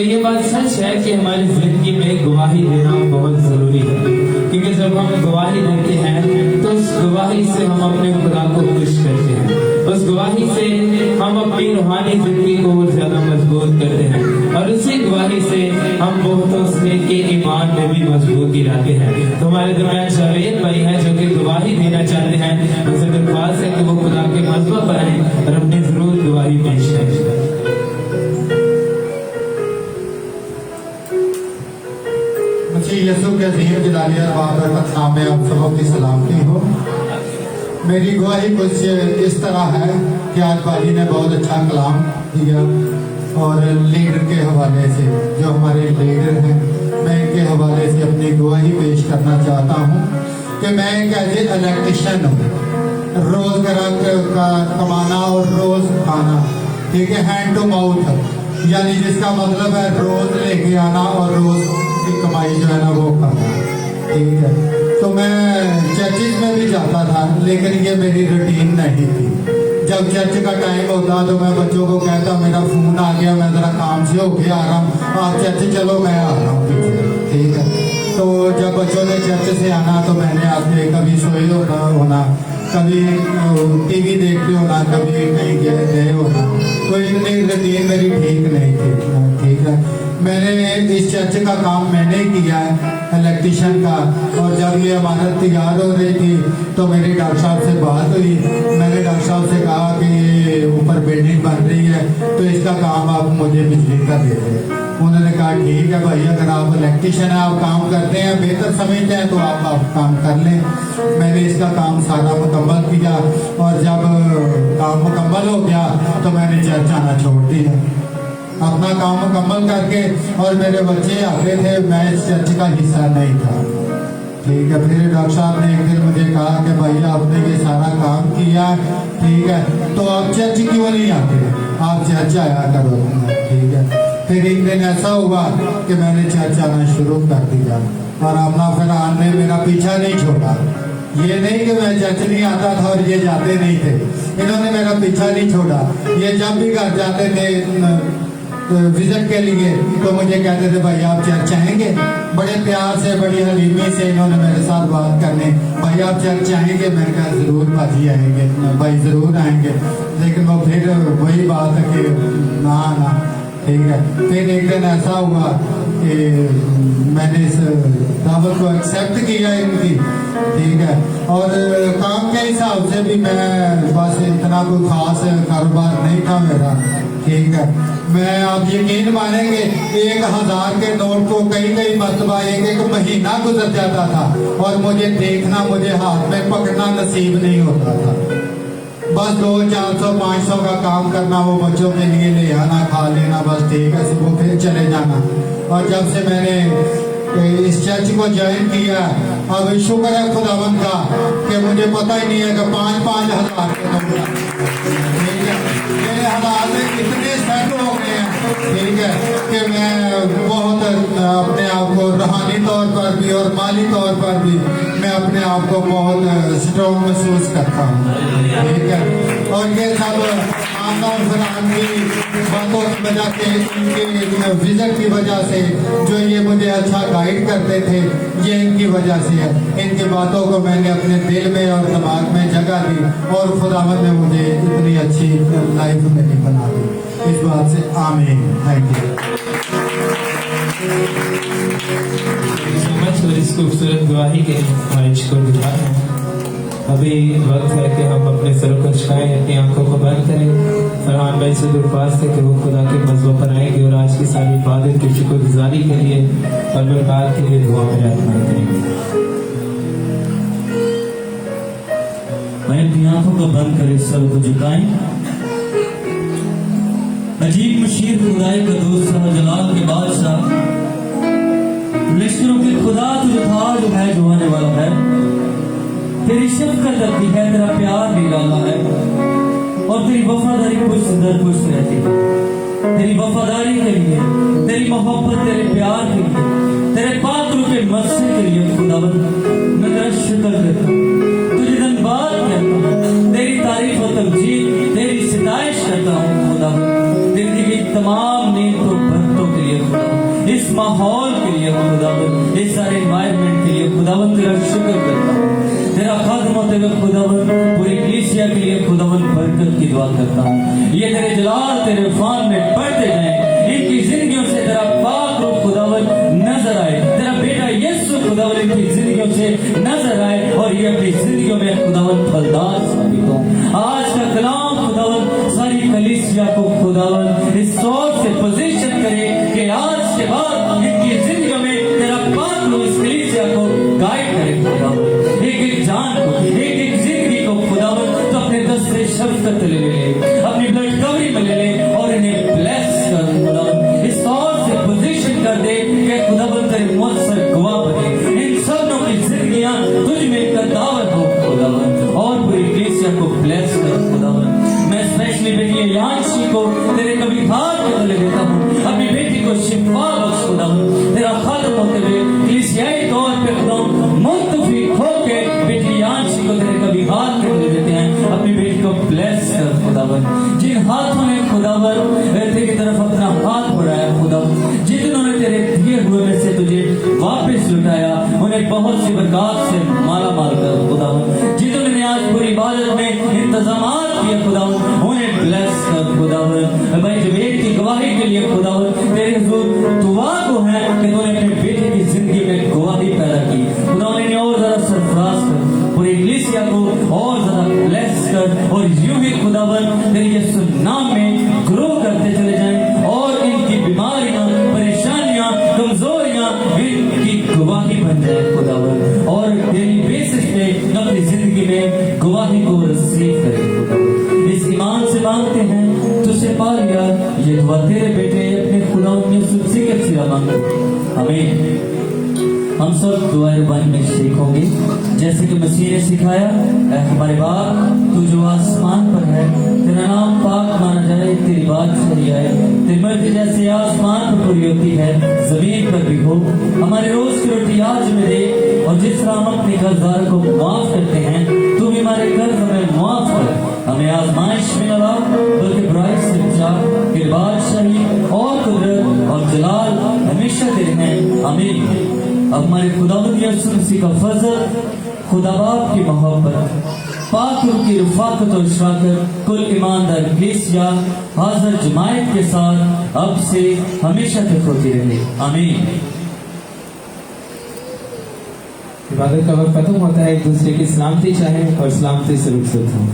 ये बात सच है कि हमारी जिंदगी में गवाही देना बहुत जरूरी है, क्योंकि जब हम गवाही देते हैं तो उस गवाही से हम अपने खुदा को खुश करते हैं, उस गवाही से हम अपनी रूहानी जिंदगी को ज्यादा मजबूत करते हैं, और उसी गवाही से हम बहुतों से के ईमान में भी मजबूती लाते हैं। तो हमारे दरमियान जावेद भाई हैं जो कि गवाही देना चाहते हैं, उनसे दरख्वास्त है कि वो खुदा के मजबूत पर आए और अपनी जरूर गवाही पेश करें। मसीह यीशु के अजीम जलालिया बाबरकत नाम में आप सबों की सलामती हो। मेरी गवाही कुछ इस तरह है कि आज बाजी ने बहुत अच्छा कलाम दिया, और लीडर के हवाले से जो हमारे लीडर हैं, मैं इनके हवाले से अपनी गवाही पेश करना चाहता हूँ कि मैं एक ऐसे इलेक्ट्रिशियन हूँ, रोज का कमाना और रोज खाना, ठीक है, हैंड टू माउथ, यानी जिसका मतलब है रोज लेके आना और रोज की कमाई जो है ना वो करना, ठीक है। तो मैं चर्चिज में भी जाता था, लेकिन ये मेरी रूटीन नहीं थी। जब चर्च का टाइम होता तो मैं बच्चों को कहता मेरा फोन आ गया, मैं जरा काम से होके आ रहा हूँ, आप चर्च चलो, मैं आ रहा हूँ पीछे, ठीक है। तो जब बच्चों ने चर्च से आना तो मैंने आपके कभी सोए होना, कभी टीवी देखते होना, कभी कहीं गए होना, तो इतनी रूटीन मेरी ठीक नहीं थी, ठीक है। मैंने इस चर्च का काम मैंने किया है, इलेक्ट्रिशियन का, और जब ये इमारत तैयार हो रही थी तो मेरी डॉक्टर साहब से बात हुई। मैंने डॉक्टर साहब से कहा कि ये ऊपर बिल्डिंग बन रही है तो इसका काम आप मुझे बिजली का दे दें। उन्होंने कहा ठीक है भाई, अगर आप इलेक्ट्रिशियन है, आप काम करते हैं, बेहतर समझते हैं तो आप काम कर लें। मैंने इसका काम सारा मुकम्मल किया, और जब काम मुकम्मल हो गया तो मैंने चर्च आना छोड़ दिया, अपना काम मुकम्मल करके, और मेरे बच्चे आते थे, मैं इस चर्च का हिस्सा नहीं था, ठीक है। फिर डॉक्टर साहब ने एक दिन मुझे कहा कि भाई आपने ये सारा काम किया, ठीक है, तो आप चर्च क्यों नहीं आते, आप चर्च आया करो, ठीक है। फिर एक दिन ऐसा हुआ कि मैंने चर्च आना शुरू कर दिया, और अपना फरहान ने मेरा पीछा नहीं छोड़ा। ये नहीं कि मैं चर्च नहीं आता था और ये जाते नहीं थे, इन्होंने मेरा पीछा नहीं छोड़ा। ये जब भी घर जाते थे विजिट के लिए तो मुझे कहते थे भाई आप चर्च आएंगे, बड़े प्यार से, बड़ी हलीमी से इन्होंने मेरे साथ बात करने, भाई आप चर्च आएंगे, मैंने कहा जरूर बाजी आएंगे, भाई जरूर आएंगे। लेकिन वो फिर वही बात है कि ना, ठीक है। फिर एक दिन ऐसा हुआ कि मैंने इस दावत को एक्सेप्ट किया इनकी, ठीक है, और काम के हिसाब से भी मैं बस इतना कोई खास कारोबार नहीं था मेरा, ठीक है। मैं आप यकीन मानेंगे 1000 के नोट को कई मरतबा एक महीना गुजर जाता था, और मुझे देखना, मुझे हाथ में पकड़ना नसीब नहीं होता था। बस 200, 400, 500 का काम करना, वो बच्चों के लिए ले आना, खा लेना, बस ठीक है, वो फिर चले जाना। और जब से मैंने इस चर्च को ज्वाइन किया, अब शुक्र है खुदावंद का कि मुझे पता ही नहीं है कि 5-5 हज़ार के नोट, ठीक है, मेरे हालात में इतने सेट हो गए हैं, ठीक है, कि मैं बहुत अपने आप को रूहानी तौर पर भी और माली तौर पर भी मैं अपने आप को बहुत स्ट्रॉन्ग महसूस करता हूँ, ठीक है। और ये सब आमदार फरहान की बातों की वजह से, इनके विजन की वजह से, जो ये मुझे अच्छा गाइड करते थे, ये इनकी वजह से है। इनकी बातों को मैंने अपने दिल में और दिमाग में जगह दी, और खुदावंद ने मुझे इतनी अच्छी लाइफ मेरी बना दी। इस बात से आमीन। थैंक यू सो मच और इस खूबसूरत गवाही के ख्वाहिश को दिखा। अभी वक्त है कि हम अपने सरों को झुकाएं, अपनी आंखों को बंद करें। फरहान भाई से दरख्वास्त है कि वो खुदा के मज़बूत पर आएंगे और आज की सारी इबादत की शुक्रगुजारी के लिए और बरकत के लिए दुआ में रहनुमाई करेंगे। मैं अपनी आंखों को बंद कर इस सर को झुकाएं। अजीब मशीर खुदाए का दोस्त जलाल के बादशाह, लश्करों के खुदा तुझे था जो है, जो आने वाला है, तेरी शफ़क़त अपनी है, तेरा प्यार निराला है, और तेरी वफादारी पुष्ट दर पुष्ट रहती है। तेरी वफादारी के लिए, तेरी मोहब्बत, तेरे प्यार के लिए, तेरे पात्रों के मस्से के लिए खुदावंद मैं तेरा शुक्र करता हूँ, तुझे धन्यवाद करता हूँ, तेरी तारीफ और तमजीद, तेरी सिताइश करता हूँ खुदावंद, जिंदगी की तमाम नेक और बरकतों के लिए माहौल के लिए खुदावन, इस सारे एनवायरनमेंट के लिए खुदावन तेरा शुक्र करता हूँ। तेरा खात्मा होते हुए खुदावन पूरी कलीसिया के लिए खुदावन बरकत की दुआ करता हूँ। ये तेरे जलाल तेरे इरफान में बढ़ते जाए, इनकी जिंदगियों से तेरा पाक रूप खुदावन नजर आए, तेरा बेटा यीशु खुदावन इनकी जिंदगियों से नजर आए और ये अपनी जिंदगियों में खुदावन फलदार साबित हो। आज का कलाम खुदावन सारी कलीसिया को खुदावन इस सोच से पोजीशन करे कि आज के बाद इनकी जिंदगियों में तेरा पाक रूप इस कलीसिया को गाइड करे खुदावन। एक एक जान को, एक एक जिंदगी को खुदावन तो अपने दस्ते शफ़क़त ले ले, अपनी ब्लड कवरिंग में ले ले और इन्हें ब्लेस कर खुदावन। इस तौर से पोजीशन कर दे कि खुदावन तेरे मुअस्सर गवाह बने, इन सबों की जिंदगियां तुझ में कद्दावर हो खुदावन और पूरी कलीसिया को ब्लेस कर खुदावन। मैं स्पेशली बेटी यांशी को तेरे कभी हाथ के तले देता हूँ, अपनी बेटी को शिफा बख्श खुदावन। तेरा खात्मा होते हुए कलीसियाई तौर पे खुदावन मुत्तफिक होके बेटी यांशी को तेरे कभी हाथ के तले देते हैं, अपनी बेटी को ब्लेस कर खुदावन। जिन हाथों ने खुदावन तेरी तरफ अपना हाथ बढ़ाया खुदावन, जिन्होंने तेरे दिए हुए में से तुझे वापस लुटाया, उन्हें बहुत सी बरकत से माला माल कर खुदावन। जिन्होंने आज पूरी इबादत में इंतजामात किए खुदावन, उन्हें ब्लेस कर खुदावन। भाई जवेद की गवाही के लिए खुदावन तेरे हुजूर दुआ को है कि तूने अपने बेटे की जिंदगी में गवाही पैदा की खुदावन, इन्हें और जरा सरफराज कर, पूरी कलीसिया को और ज्यादा ब्लेस कर और यूं ही खुदावन तेरे यीशु नाम में ग्रो करते चले जाएं और इनकी बीमारियां, परेशानियां, कमजोरियां इनकी गवाही बन जाए खुदावन और डेली बेसिस पे अपनी जिंदगी में गवाही को रिसीव करें खुदावन। इस ईमान से मांगते हैं, तुझसे पा लिया ये दुआ तेरे बेटे अपने खुदा यीशु मसीह के सिवा मांगते, आमीन। हम सब दुआ रबानी में शरीक होंगे जैसे कि मसीह ने सिखाया। ऐ हमारे बाप तू जो आसमान पर है, तेरा नाम पाक माना जाए, तेरी बात सही आए, तेरी मर्जी जैसे आसमान पर पूरी होती है जमीन पर भी हो। हमारे रोज की रोटी आज हमें दे और जिस तरह हम अपने कर्जदार को माफ करते हैं, तू भी हमारे कर्ज हमें माफ कर, हमें आजमाइश में न ला बल्कि बुराई से बचा। तेरी बादशाही और कुदरत और जलाल हमेशा तेरे हैं, आमीन। अब हमारे खुदावंद यीशु मसीह का फजल, खुदा बाप की मोहब्बत, पाक रूह की रफ़ाक़त और शराकत कुल ईमानदार कलीसिया हाज़िर जमायत के साथ अब से हमेशा तक होती रहे, आमीन। इबादत का वक्त खत्म होता है, एक दूसरे की सलामती चाहें और सलामती से रुखसत हों।